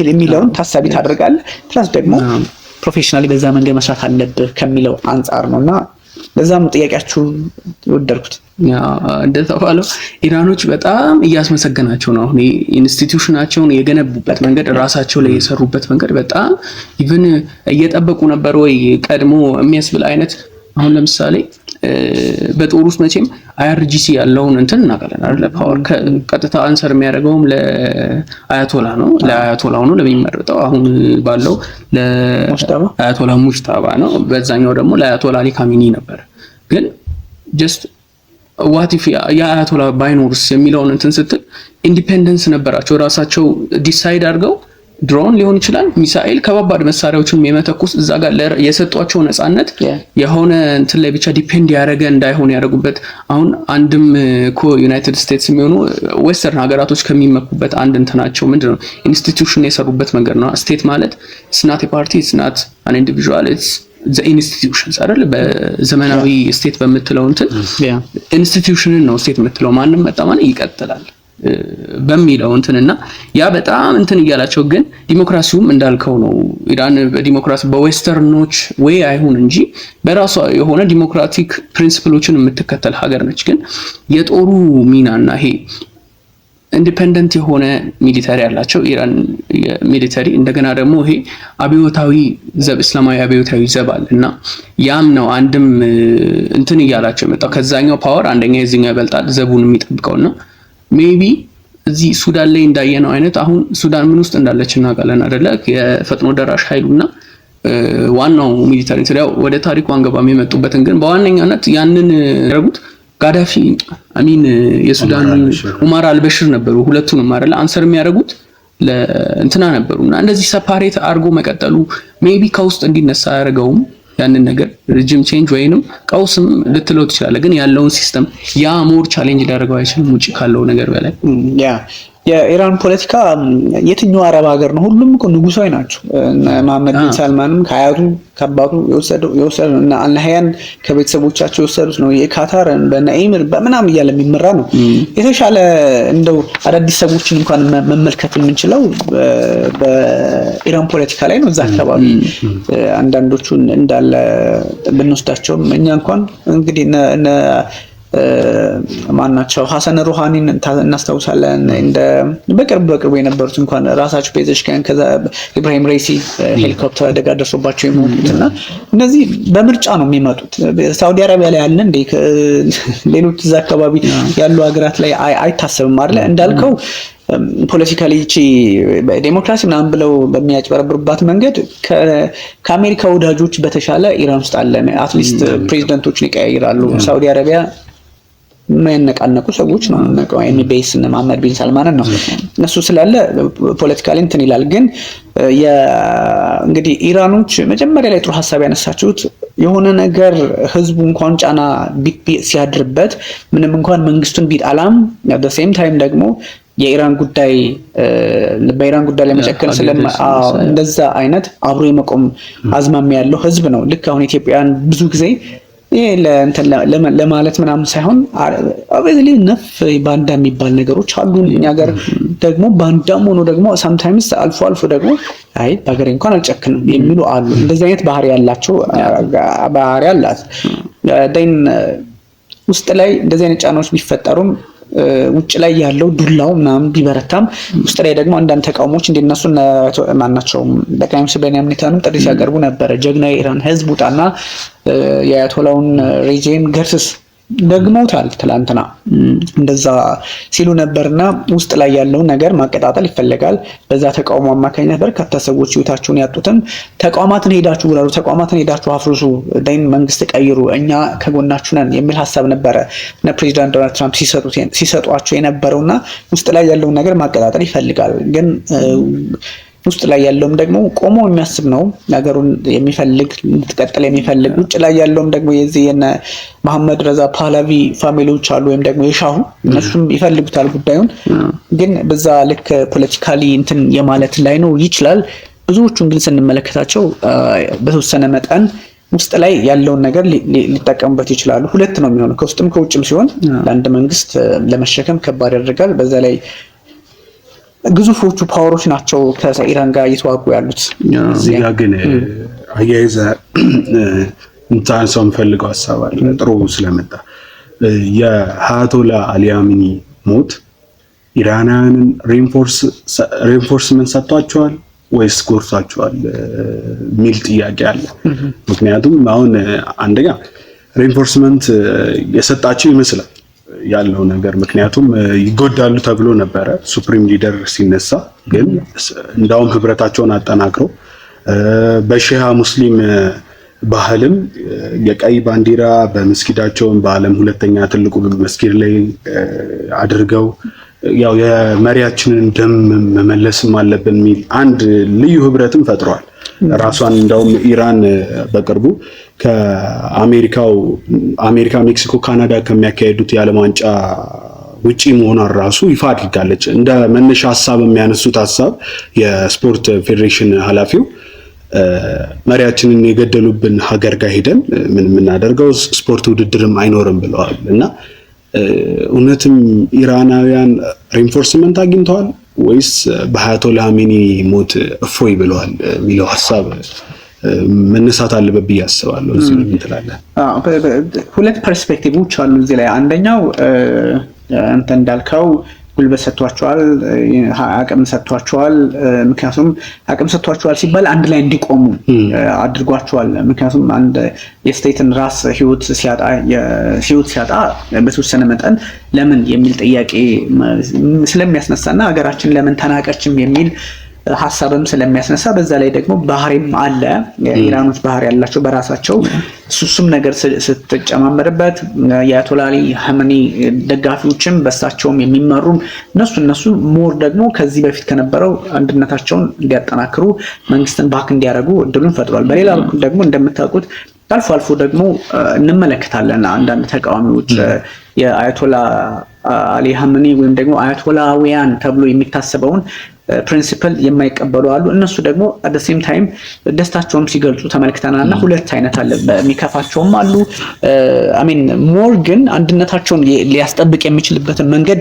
የሚለውን ታሳቢ ታደርጋለህ። ፕላስ ደግሞ ፕሮፌሽናሊ በዛ መንገድ መስራት አለብህ ከሚለው አንጻር ነውና ለዛም ጥያቄያችሁ ወደድኩት። እንደተባለው ኢራኖች በጣም እያስመሰገናቸው ነው። አሁን ኢንስቲትዩሽናቸውን የገነቡበት መንገድ ራሳቸው ላይ የሰሩበት መንገድ በጣም ኢቭን እየጠበቁ ነበር ወይ ቀድሞ የሚያስብል አይነት። አሁን ለምሳሌ በጦር ውስጥ መቼም አይአርጂሲ ያለውን እንትን እናውቃለን አይደል? ፓወር ቀጥታ አንሰር የሚያደርገውም ለአያቶላ ነው ለሚመረጠው አሁን ባለው ለአያቶላ ሙጅታባ ነው። በዛኛው ደግሞ ለአያቶላ አሊ ካሚኒ ነበር። ግን ጀስት ዋት ኢፍ የአያቶላ ባይኖርስ የሚለውን እንትን ስትል ኢንዲፔንደንስ ነበራቸው ራሳቸው ዲሳይድ አድርገው ድሮን ሊሆን ይችላል ሚሳኤል ከባባድ መሳሪያዎችን የመተኩስ እዛ ጋር የሰጧቸው ነፃነት የሆነ እንትን ላይ ብቻ ዲፔንድ ያደረገ እንዳይሆን ያደረጉበት። አሁን አንድም እኮ ዩናይትድ ስቴትስ የሚሆኑ ዌስተርን ሀገራቶች ከሚመኩበት አንድ እንትናቸው ምንድነው ኢንስቲትዩሽን የሰሩበት መንገድ ነው። ስቴት ማለት ስናት ፓርቲ ስናት አን ኢንዲቪጁዋል ኢትስ ዘ ኢንስቲትዩሽንስ አይደል? በዘመናዊ ስቴት በምትለው እንትን ኢንስቲትዩሽንን ነው ስቴት የምትለው። ማንም መጣ ማን ይቀጥላል በሚለው እንትንና ያ በጣም እንትን እያላቸው ግን ዲሞክራሲውም እንዳልከው ነው። ኢራን በዲሞክራሲ በዌስተርኖች ወይ አይሁን እንጂ በራሷ የሆነ ዲሞክራቲክ ፕሪንሲፕሎችን የምትከተል ሀገር ነች። ግን የጦሩ ሚናና ይሄ ኢንዲፔንደንት የሆነ ሚሊታሪ ያላቸው ኢራን ሚሊታሪ እንደገና ደግሞ ይሄ አብዮታዊ ዘብ እስላማዊ አብዮታዊ ዘብ አለና ያም ነው አንድም እንትን እያላቸው የመጣው ከዛኛው ፓወር አንደኛ የዚህኛው ይበልጣል ዘቡን የሚጠብቀውና ሜቢ እዚህ ሱዳን ላይ እንዳየነው አይነት አሁን ሱዳን ምን ውስጥ እንዳለች እናውቃለን አይደለ? የፈጥኖ ደራሽ ኃይሉና ዋናው ሚሊታሪ ስለያው ወደ ታሪኩ አንገባም የመጡበትን ግን በዋነኛነት ያንን ያደረጉት ጋዳፊ አሚን የሱዳን ኡማር አልበሽር ነበሩ። ሁለቱንም አይደለ አንሰር የሚያደርጉት ለእንትና ነበሩና እንደዚህ ሰፓሬት አድርጎ መቀጠሉ ሜቢ ከውስጥ እንዲነሳ ያደረገውም ያንን ነገር ሪጅም ቼንጅ ወይንም ቀውስም ልትለው ትችላለህ። ግን ያለውን ሲስተም ያ ሞር ቻሌንጅ ሊያደርገው አይችልም ውጪ ካለው ነገር በላይ። የኢራን ፖለቲካ የትኛው አረብ ሀገር ነው? ሁሉም እኮ ንጉሳዊ ናቸው። መሐመድ ቢን ሰልማንም ከአያቱ ከአባቱ የወሰዱ እና አልናህያን ከቤተሰቦቻቸው የወሰዱት ነው። የካታር በነኢምር በምናም እያለ የሚመራ ነው። የተሻለ እንደው አዳዲስ ሰዎችን እንኳን መመልከት የምንችለው በኢራን ፖለቲካ ላይ ነው። እዛ አካባቢ አንዳንዶቹ እንዳለ ብንወስዳቸውም እኛ እንኳን እንግዲህ ማናቸው ሐሰን ሩሃኒን እናስታውሳለን። እንደ በቅርቡ የነበሩት እንኳን ራሳቸው ፔዜሽኪያን ከዛ ኢብራሂም ራይሲ ሄሊኮፕተር አደጋ ደርሶባቸው የሞቱትና እነዚህ በምርጫ ነው የሚመጡት። ሳውዲ አረቢያ ላይ ያለ እንደ ሌሎች እዛ አካባቢ ያሉ ሀገራት ላይ አይታሰብም አይደል? እንዳልከው ፖለቲካሊ ዴሞክራሲ ምናምን ብለው በሚያጭበረብሩባት መንገድ ከአሜሪካ ወዳጆች በተሻለ ኢራን ውስጥ አለ። አትሊስት ፕሬዚደንቶችን ይቀያይራሉ። ሳውዲ አረቢያ የማይነቃነቁ ሰዎች ነው ነው ኤምቢኤስ እና መሐመድ ቢን ሰልማን ነው እነሱ ስላለ ፖለቲካሊ እንትን ይላል። ግን እንግዲህ ኢራኖች መጀመሪያ ላይ ጥሩ ሐሳብ ያነሳችሁት የሆነ ነገር ህዝቡ እንኳን ጫና ሲያድርበት ምንም እንኳን መንግስቱን ቢጣላም at the same time ደግሞ የኢራን ጉዳይ በኢራን ጉዳይ ላይ መጨከን እንደዛ አይነት አብሮ የመቆም አዝማሚያ ያለው ህዝብ ነው። ልክ አሁን ኢትዮጵያን ብዙ ጊዜ ለማለት ምናምን ሳይሆን አብዛኛው ነፍ ባንዳ የሚባል ነገሮች አሉ እኛ ጋር ደግሞ ባንዳም ሆኖ ደግሞ sometimes አልፎ ደግሞ አይ በአገሬ እንኳን አልጨክንም የሚሉ አሉ። እንደዚህ አይነት ባህሪ ያላቸው ባህሪ አላት። ደን ውስጥ ላይ እንደዚህ አይነት ጫናዎች ቢፈጠሩም ውጭ ላይ ያለው ዱላው ምናምን ቢበረታም ውስጥ ላይ ደግሞ አንዳንድ ተቃውሞች እንደነሱ ማናቸው ጠቅላይ ሚኒስትር ቤንያሚን ኔታንያሁ ጥሪ ሲያቀርቡ ነበር። ጀግና የኢራን ህዝብ ውጣና የአያቶላውን ሬጂም ገርስስ ደግመውታል ትላንትና እንደዛ ሲሉ ነበርና ውስጥ ላይ ያለውን ነገር ማቀጣጠል ይፈልጋል። በዛ ተቃውሞ አማካኝነት በርካታ ሰዎች ህይወታቸውን ያጡትም ተቋማትን ሄዳችሁ ጉራሩ ተቋማትን ሄዳችሁ አፍርሱ ዳይን መንግስት ቀይሩ እኛ ከጎናችሁ ነን የሚል ሐሳብ ነበረ እና ፕሬዚዳንት ዶናልድ ትራምፕ ሲሰጧቸው የነበረውና ውስጥ ላይ ያለውን ነገር ማቀጣጠል ይፈልጋል። ግን ውስጥ ላይ ያለውም ደግሞ ቆሞ የሚያስብ ነው ነገሩን የሚፈልግ እንድትቀጥል የሚፈልግ። ውጭ ላይ ያለውም ደግሞ የዚህ የነ መሐመድ ረዛ ፓህላቪ ፋሚሊዎች አሉ ወይም ደግሞ የሻሁ እነሱም ይፈልጉታል ጉዳዩን። ግን በዛ ልክ ፖለቲካሊ እንትን የማለት ላይ ነው ይችላል። ብዙዎቹን ግን ስንመለከታቸው በተወሰነ መጠን ውስጥ ላይ ያለውን ነገር ሊጠቀሙበት ይችላሉ። ሁለት ነው የሚሆነው ከውስጥም ከውጭም ሲሆን ለአንድ መንግስት ለመሸከም ከባድ ያደርጋል። በዛ ላይ ግዙፎቹ ፓወሮች ናቸው ከኢራን ጋር እየተዋጉ ያሉት። እዚህ ጋር ግን አያይዘ እንታን ሰው ፈልገው ሐሳብ አለ ጥሩ ስለመጣ የአያቶላ አሊ ኻሜኒ ሞት ኢራናውያንን ሪኢንፎርስመንት ሰጥቷቸዋል ወይስ ጎርቷቸዋል ሚል ጥያቄ አለ። ምክንያቱም አሁን አንደኛ ሪኢንፎርስመንት የሰጣቸው ይመስላል ያለው ነገር ምክንያቱም ይጎዳሉ ተብሎ ነበረ ሱፕሪም ሊደር ሲነሳ። ግን እንዳውም ህብረታቸውን አጠናክረው በሺዓ ሙስሊም ባህልም የቀይ ባንዲራ በመስጊዳቸው በዓለም ሁለተኛ ትልቁ መስጊድ ላይ አድርገው ያው የመሪያችንን ደም መመለስም አለብን የሚል አንድ ልዩ ህብረትም ፈጥሯል። ራሷን እንዳውም ኢራን በቅርቡ ከአሜሪካ፣ ሜክሲኮ፣ ካናዳ ከሚያካሄዱት የዓለም ዋንጫ ውጪ መሆኗን ራሱ ይፋ አድርጋለች። እንደ መነሻ ሐሳብ የሚያነሱት ሐሳብ የስፖርት ፌዴሬሽን ኃላፊው መሪያችንን የገደሉብን ሀገር ጋር ሄደን ምን የምናደርገው ስፖርት ውድድርም አይኖርም ብለዋል። እና እውነትም ኢራናውያን ሪኢንፎርስመንት አግኝተዋል ወይስ በአያቶላ ኻሜኒ ሞት እፎይ ብለዋል የሚለው ሐሳብ መነሳት አለበት ብዬ አስባለሁ። እዚህ ምን ትላለህ? ሁለት ፐርስፔክቲቮች አሉ እዚህ ላይ። አንደኛው አንተ እንዳልከው ጉልበት ሰጥቷቸዋል፣ አቅም ሰጥቷቸዋል። ምክንያቱም አቅም ሰጥቷቸዋል ሲባል አንድ ላይ እንዲቆሙ አድርጓቸዋል። ምክንያቱም አንድ የስቴትን ራስ ህይወት ሲያጣ በተወሰነ መጠን ለምን የሚል ጥያቄ ስለሚያስነሳና ሀገራችን ለምን ተናቀችም የሚል ሐሳብም ስለሚያስነሳ በዛ ላይ ደግሞ ባህሪም አለ። ኢራኖች ባህሪ ያላቸው በራሳቸው እሱም ነገር ስትጨማመርበት የአያቶላ አሊ ኻሜኒ ደጋፊዎችም በሳቸውም የሚመሩ እነሱ ሞር ደግሞ ከዚህ በፊት ከነበረው አንድነታቸውን እንዲያጠናክሩ መንግስትን ባክ እንዲያደርጉ እድሉን ፈጥሯል። በሌላ በኩል ደግሞ እንደምታውቁት አልፎ ደግሞ እንመለከታለን አንዳንድ ተቃዋሚዎች የአያቶላ አሊ ኻሜኒ ወይም ደግሞ አያቶላውያን ተብሎ የሚታሰበውን ፕሪንሲፕል የማይቀበሉ አሉ። እነሱ ደግሞ at the same time ደስታቸውን ሲገልጹ ተመልክተናልና ሁለት አይነት አለ። በሚከፋቸውም አሉ አሜን ሞር ግን አንድነታቸውን ሊያስጠብቅ የሚችልበትን መንገድ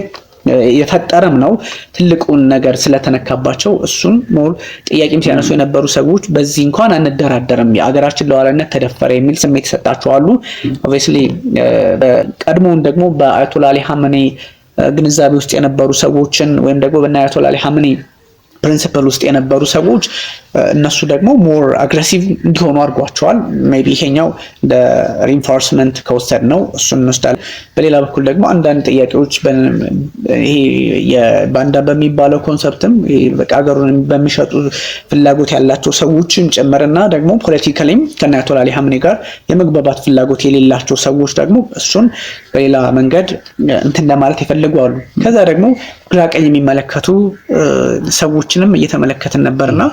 የፈጠረም ነው። ትልቁን ነገር ስለተነካባቸው እሱን ሞር ጥያቄም ሲያነሱ የነበሩ ሰዎች በዚህ እንኳን አንደራደርም የአገራችን ሉዓላዊነት ተደፈረ የሚል ስሜት ይሰጣቸው አሉ። obviously ቀድሞውን ደግሞ በአያቶላ አሊ ኻሜኒ ግንዛቤ ውስጥ የነበሩ ሰዎችን ወይም ደግሞ በአያቶላ አሊ ኻሜኒ ፕሪንሲፕል ውስጥ የነበሩ ሰዎች እነሱ ደግሞ ሞር አግሬሲቭ እንዲሆኑ አድርጓቸዋል። ሜቢ ይሄኛው እንደ ሪኢንፎርስመንት ከወሰድ ነው እሱን እንወስዳለን። በሌላ በኩል ደግሞ አንዳንድ ጥያቄዎች ይሄ የባንዳ በሚባለው ኮንሰፕትም በቃ ሀገሩን በሚሸጡ ፍላጎት ያላቸው ሰዎችን ጨመረና ደግሞ ፖለቲካሊም ከአያቶላ አሊ ኻሜኒ ጋር የመግባባት ፍላጎት የሌላቸው ሰዎች ደግሞ እሱን በሌላ መንገድ እንትን ለማለት የፈለጉ አሉ። ከዛ ደግሞ ግራ ቀኝ የሚመለከቱ ሰዎችንም እየተመለከትን ነበርና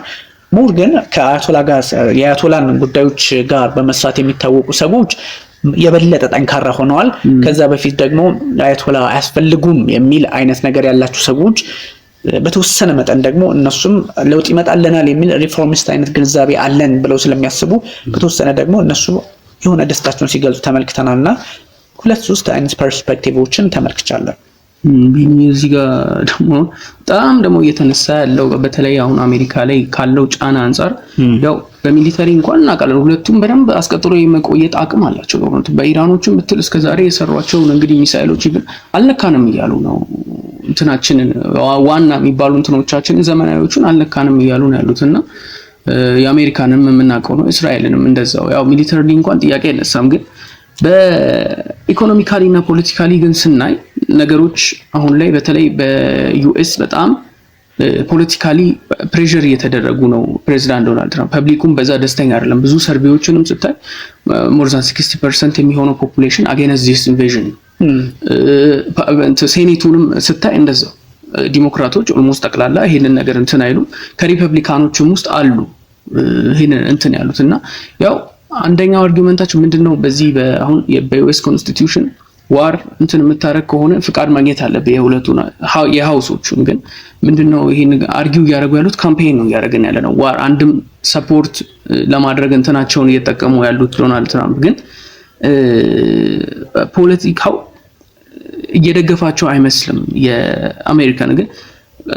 ሙር ግን ከአያቶላ ጋር የአያቶላን ጉዳዮች ጋር በመስራት የሚታወቁ ሰዎች የበለጠ ጠንካራ ሆነዋል። ከዛ በፊት ደግሞ አያቶላ አያስፈልጉም የሚል አይነት ነገር ያላቸው ሰዎች በተወሰነ መጠን ደግሞ እነሱም ለውጥ ይመጣልናል የሚል ሪፎርሚስት አይነት ግንዛቤ አለን ብለው ስለሚያስቡ በተወሰነ ደግሞ እነሱ የሆነ ደስታቸውን ሲገልጹ ተመልክተናልና 2-3 አይነት ፐርስፔክቲቮችን ተመልክቻለሁ። እዚህ ጋር ደግሞ በጣም ደግሞ እየተነሳ ያለው በተለይ አሁን አሜሪካ ላይ ካለው ጫና አንፃር ያው በሚሊተሪ እንኳን እናውቃለን ሁለቱም በደንብ አስቀጥሎ የመቆየት አቅም አላቸው። በኢራኖችም ብትል እስከዛሬ የሰሯቸው እንግዲህ ሚሳኤሎች ይብን አልነካንም እያሉ ነው። እንትናችንን ዋና የሚባሉ እንትኖቻችንን ዘመናዊዎቹን አልነካንም እያሉ ነው ያሉትና የአሜሪካንም የምናውቀው ነው፣ እስራኤልንም እንደዛው። ያው ሚሊተሪ እንኳን ጥያቄ አይነሳም፣ ግን በኢኮኖሚካሊ እና ፖለቲካሊ ግን ስናይ ነገሮች አሁን ላይ በተለይ በዩኤስ በጣም ፖለቲካሊ ፕሬሸር እየተደረጉ ነው። ፕሬዚዳንት ዶናልድ ትራምፕ ፐብሊኩም በዛ ደስተኛ አይደለም። ብዙ ሰርቬዎችንም ስታይ ሞር ዛን 60% የሚሆነው ፖፑሌሽን አጌንስት ዚስ ኢንቬዥን። ሴኔቱንም ስታይ እንደዛው ዲሞክራቶች ኦልሞስት ጠቅላላ ይሄንን ነገር እንትን አይሉም። ከሪፐብሊካኖችም ውስጥ አሉ ይሄንን እንትን ያሉት እና ያው አንደኛው አርጊውመንታቸው ምንድነው በዚህ አሁን በዩኤስ ኮንስቲቲዩሽን ዋር እንትን የምታረግ ከሆነ ፍቃድ ማግኘት አለበት የሁለቱን የሃውሶቹን። ግን ምንድነው ይሄን አርጊው ያደረጉ ያሉት ካምፔን ነው ያደረገን ያለ ነው። ዋር አንድም ሰፖርት ለማድረግ እንትናቸውን እየተጠቀሙ ያሉት ዶናልድ ትራምፕ ግን ፖለቲካው እየደገፋቸው አይመስልም የአሜሪካን። ግን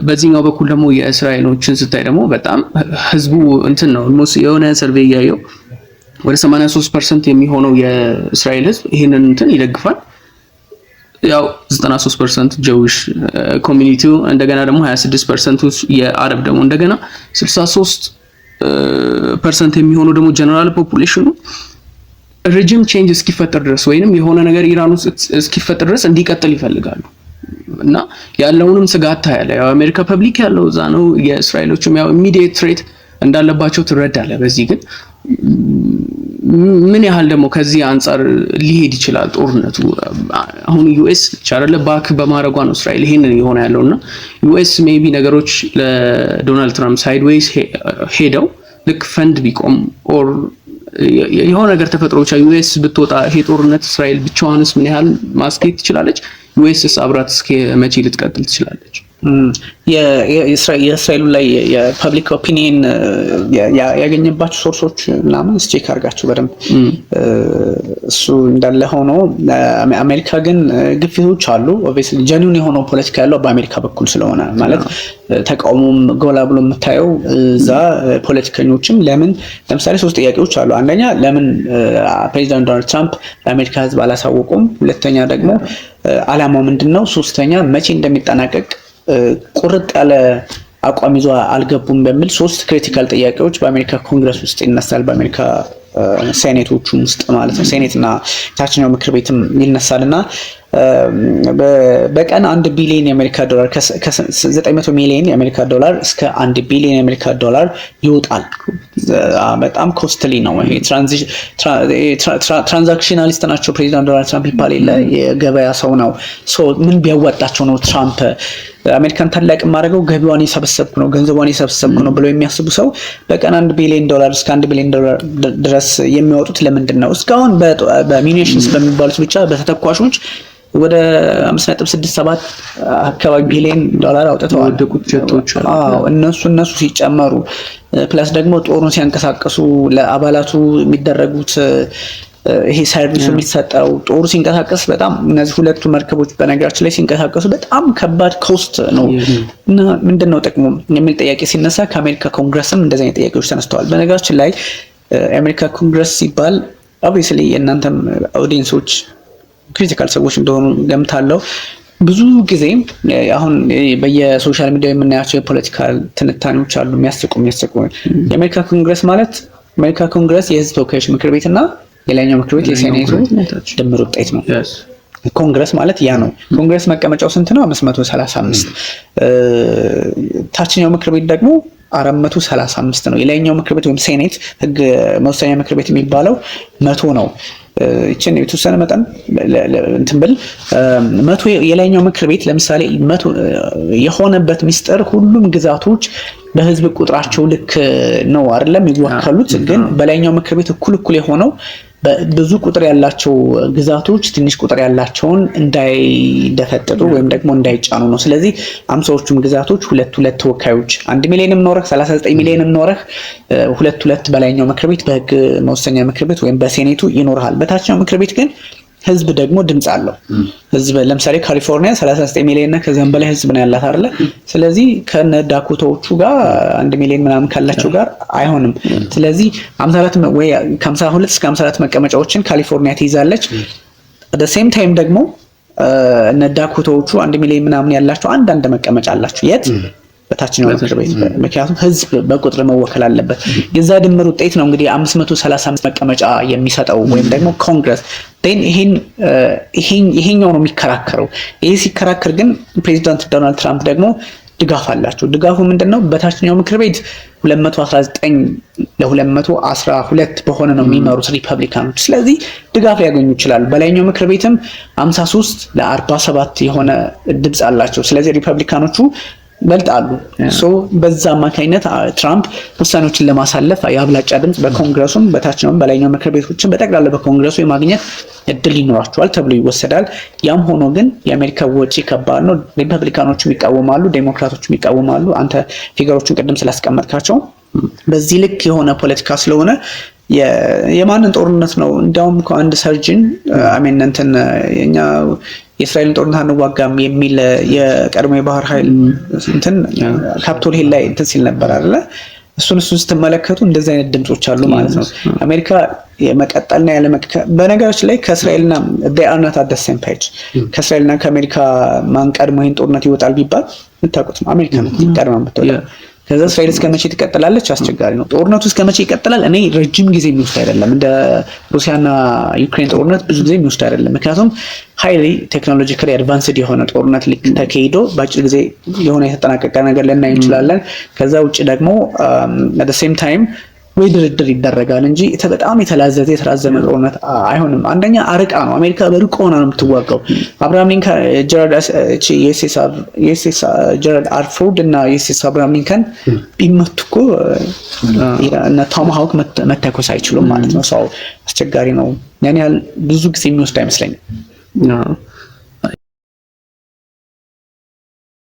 በዚህኛው በኩል ደግሞ የእስራኤሎችን ስታይ ደግሞ በጣም ህዝቡ እንትን ነው የሆነ ሰርቬይ ያየው ወደ 83% የሚሆነው የእስራኤል ህዝብ ይሄንን እንትን ይደግፋል። ያው 93% ጀዊሽ ኮሚኒቲው እንደገና ደግሞ 26% የአረብ ደግሞ እንደገና 63% የሚሆነው ደግሞ ጀነራል ፖፑሌሽኑ ሬጂም ቼንጅ እስኪፈጠር ድረስ ወይንም የሆነ ነገር ኢራን ውስጥ እስኪፈጠር ድረስ እንዲቀጥል ይፈልጋሉ። እና ያለውንም ስጋት ታያለ። ያው አሜሪካ ፐብሊክ ያለው እዛ ነው። የእስራኤሎችም ያው ኢሚዲየት ትሬት እንዳለባቸው ትረዳለህ። በዚህ ግን ምን ያህል ደግሞ ከዚህ አንፃር ሊሄድ ይችላል ጦርነቱ? አሁን ዩኤስ ቻርለ ባክ በማረጓ ነው እስራኤል ይሄንን የሆነ ያለውና ዩኤስ ሜቢ ነገሮች ለዶናልድ ትራምፕ ሳይድዌይስ ሄደው ልክ ፈንድ ቢቆም ኦር የሆነ ነገር ተፈጥሮ ብቻ ዩኤስ ብትወጣ ይሄ ጦርነት እስራኤል ብቻዋንስ ምን ያህል ማስኬድ ትችላለች? ዩኤስስ አብራት እስከ መቼ ልትቀጥል ትችላለች? የእስራኤሉ ላይ የፐብሊክ ኦፒኒየን ያገኘባቸው ሶርሶች ምናምን ስቼክ አድርጋችሁ በደንብ እሱ እንዳለ ሆኖ አሜሪካ ግን ግፊቶች አሉ። ኦብቪየስሊ ጀኒውን የሆነው ፖለቲካ ያለው በአሜሪካ በኩል ስለሆነ ማለት ተቃውሞም ጎላ ብሎ የምታየው እዛ ፖለቲከኞችም ለምን ለምሳሌ 3 ጥያቄዎች አሉ። አንደኛ ለምን ፕሬዚዳንት ዶናልድ ትራምፕ ለአሜሪካ ሕዝብ አላሳወቁም? ሁለተኛ ደግሞ አላማው ምንድነው? ሶስተኛ መቼ እንደሚጠናቀቅ ቁርጥ ያለ አቋም ይዞ አልገቡም በሚል 3 ክሪቲካል ጥያቄዎች በአሜሪካ ኮንግረስ ውስጥ ይነሳል። በአሜሪካ ሴኔቶቹ ውስጥ ማለት ነው። ሴኔትና ታችኛው ምክር ቤትም ይነሳልና በቀን 1 ቢሊዮን የአሜሪካ ዶላር ከ900 ሚሊዮን የአሜሪካ ዶላር እስከ 1 ቢሊዮን የአሜሪካ ዶላር ይወጣል። በጣም ኮስትሊ ነው። ይሄ ትራንዛክሽናሊስት ናቸው ፕሬዚዳንት ዶናልድ ትራምፕ ይባል የለ የገበያ ሰው ነው። ምን ቢያዋጣቸው ነው ትራምፕ አሜሪካን ታላቅ ማድረገው ገቢዋን የሰበሰብኩ ነው ገንዘቧን የሰበሰብኩ ነው ብለው የሚያስቡ ሰው በቀን 1 ቢሊዮን ዶላር እስከ 1 ቢሊዮን ዶላር ድረስ የሚያወጡት ለምንድን ነው? እስካሁን በሚኒሽንስ በሚባሉት ብቻ በተተኳሾች ወደ 5.67 አካባቢ ቢሊዮን ዶላር አውጥተዋል። ወደቁት ጀቶች እነሱ ሲጨመሩ ፕላስ ደግሞ ጦሩን ሲያንቀሳቀሱ ለአባላቱ የሚደረጉት ይሄ ሰርቪሱ የሚሰጠው ጦሩ ሲንቀሳቀስ በጣም እነዚህ ሁለቱ መርከቦች በነገራችን ላይ ሲንቀሳቀሱ በጣም ከባድ ኮስት ነው እና ምንድነው ጥቅሙ የሚል ጥያቄ ሲነሳ ከአሜሪካ ኮንግረስም እንደዚህ አይነት ጥያቄዎች ተነስተዋል። በነገራችን ላይ የአሜሪካ ኮንግረስ ሲባል ኦብቪየስሊ የእናንተም ኦዲየንሶች ክሪቲካል ሰዎች እንደሆኑ ገምታለሁ። ብዙ ጊዜ አሁን በየሶሻል ሚዲያ የምናያቸው የፖለቲካል ትንታኔዎች አሉ የሚያስቁ የአሜሪካ ኮንግረስ ማለት አሜሪካ ኮንግረስ የህዝብ ተወካዮች ምክር ቤትና የላይኛው ምክር ቤት የሴኔቱ ድምር ውጤት ነው። ኮንግረስ ማለት ያ ነው። ኮንግረስ መቀመጫው ስንት ነው? 535። ታችኛው ምክር ቤት ደግሞ 435 ነው። የላይኛው ምክር ቤት ወይም ሴኔት ህግ መወሰኛ ምክር ቤት የሚባለው 100 ነው። እቺን የተወሰነ መጠን እንትን ብል 100 የላይኛው ምክር ቤት ለምሳሌ 100 የሆነበት ሚስጥር ሁሉም ግዛቶች በህዝብ ቁጥራቸው ልክ ነው አይደለም ይወከሉት ግን በላይኛው ምክር ቤት እኩል የሆነው ብዙ ቁጥር ያላቸው ግዛቶች ትንሽ ቁጥር ያላቸውን እንዳይደፈጥጡ ወይም ደግሞ እንዳይጫኑ ነው ስለዚህ 50ዎቹም ግዛቶች ሁለት ተወካዮች 1 ሚሊዮንም ኖረህ 39 ሚሊዮንም ኖረህ ሁለት በላይኛው ምክር ቤት በህግ መወሰኛ ምክር ቤት ወይም በሴኔቱ ይኖርሃል በታችኛው ምክር ቤት ግን ህዝብ ደግሞ ድምጽ አለው ህዝብ ለምሳሌ ካሊፎርኒያ 39 ሚሊዮን እና ከዛም በላይ ህዝብ ነው ያላት አይደለ ስለዚህ ከነዳኮታዎቹ ጋር 1 ሚሊዮን ምናምን ካላቸው ጋር አይሆንም ስለዚህ 54 ወይ 52 እስከ 54 መቀመጫዎችን ካሊፎርኒያ ትይዛለች at the same time ደግሞ እነዳኮታዎቹ 1 ሚሊዮን ምናምን ያላቸው አንድ መቀመጫ አላቸው የት በታችኛው ምክር ቤት ምክንያቱም ህዝብ በቁጥር መወከል አለበት የዛ ድምር ውጤት ነው እንግዲህ 535 መቀመጫ የሚሰጠው ወይም ደግሞ ኮንግረስ ይሄኛው ነው የሚከራከረው ይሄ ሲከራከር ግን ፕሬዚዳንት ዶናልድ ትራምፕ ደግሞ ድጋፍ አላቸው ድጋፉ ምንድነው በታችኛው ምክር ቤት 219 ለ212 በሆነ ነው የሚመሩት ሪፐብሊካኖች ስለዚህ ድጋፍ ሊያገኙ ይችላሉ በላይኛው ምክር ቤትም 53 ለ47 የሆነ ድምጽ አላቸው ስለዚህ ሪፐብሊካኖቹ በልጣሉ በዛ አማካኝነት ትራምፕ ውሳኔዎችን ለማሳለፍ የአብላጫ ድምጽ በኮንግረሱም በታችኛውም በላይኛው ምክር ቤቶችን በጠቅላላ በኮንግረሱ የማግኘት እድል ይኖራቸዋል ተብሎ ይወሰዳል ያም ሆኖ ግን የአሜሪካ ወጪ ከባድ ነው ሪፐብሊካኖችም ይቃወማሉ ዴሞክራቶችም ይቃወማሉ አንተ ፊገሮችን ቅድም ስላስቀመጥካቸው በዚህ ልክ የሆነ ፖለቲካ ስለሆነ የማንን ጦርነት ነው እንዳውም ከአንድ ሰርጅን አሜን እንትን የኛ የእስራኤል ጦርነት አንዋጋም የሚል የቀድሞ የባህር ኃይል እንትን ካፕቶል ሂል ላይ እንትን ሲል ነበር አይደለ እሱን ስትመለከቱ እንደዚህ አይነት ድምጾች አሉ ማለት ነው አሜሪካ የመቀጠልና በነገራችን ላይ ከእስራኤልና they are not at the same page ከእስራኤልና ከአሜሪካ ማን ቀድሞ ይሄን ጦርነት ይወጣል ቢባል እንታውቁት አሜሪካ ነው ቀድማ የምትወጣው ከዛ እስራኤል እስከ መቼ ትቀጥላለች አስቸጋሪ ነው ጦርነቱ እስከ መቼ ይቀጥላል እኔ ረጅም ጊዜ የሚወስድ አይደለም እንደ ሩሲያና ዩክሬን ጦርነት ብዙ ጊዜ የሚወስድ አይደለም ምክንያቱም ሃይሊ ቴክኖሎጂካሊ አድቫንስድ የሆነ ጦርነት ተካሂዶ በአጭር ጊዜ የሆነ የተጠናቀቀ ነገር ልናይ እንችላለን ከዛ ውጪ ደግሞ at the same time ወይ ድርድር ይደረጋል እንጂ በጣም የተራዘመ ጦርነት አይሆንም አንደኛ አርቃ ነው አሜሪካ በርቆ ሆና ነው የምትዋጋው አብርሃም ሊንከን ጀራልድ አርፎርድ እና ዩኤስኤስ አብርሃም ሊንከን ቢመቱኮ እና ቶማሃውክ መተኮስ አይችሉም ማለት ነው ሰው አስቸጋሪ ነው ያን ያህል ብዙ ጊዜ የሚወስድ አይመስለኝም